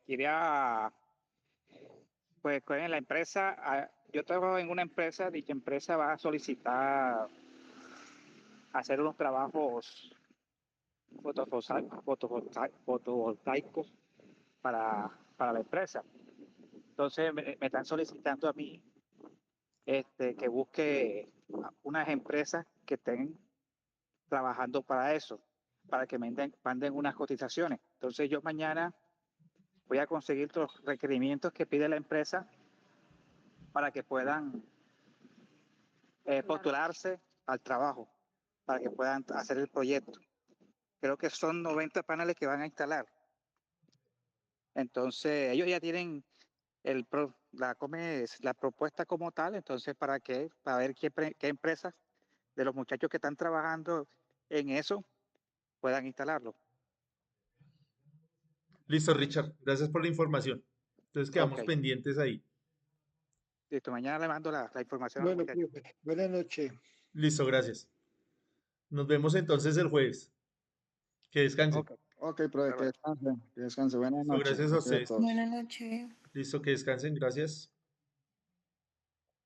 quería, pues, con la empresa, yo trabajo en una empresa, dicha empresa va a solicitar hacer unos trabajos fotovoltaicos para la empresa. Entonces me están solicitando a mí que busque unas empresas que estén trabajando para eso, para que me manden unas cotizaciones. Entonces yo mañana voy a conseguir los requerimientos que pide la empresa para que puedan postularse al trabajo, para que puedan hacer el proyecto. Creo que son 90 paneles que van a instalar. Entonces ellos ya tienen la propuesta como tal, entonces para ver qué empresas de los muchachos que están trabajando en eso puedan instalarlo. listo, Richard. Gracias por la información. Entonces quedamos Ok, pendientes ahí. listo, mañana le mando la información a los Bueno, muchachos. profe, buenas noches. Listo, gracias. Nos vemos entonces el jueves. Que descansen. Ok, Ok, profe, hasta luego. que descanse. Buenas Listo, noches. gracias a Gracias a ustedes. todos. Buenas noches. Listo, que descansen. Gracias.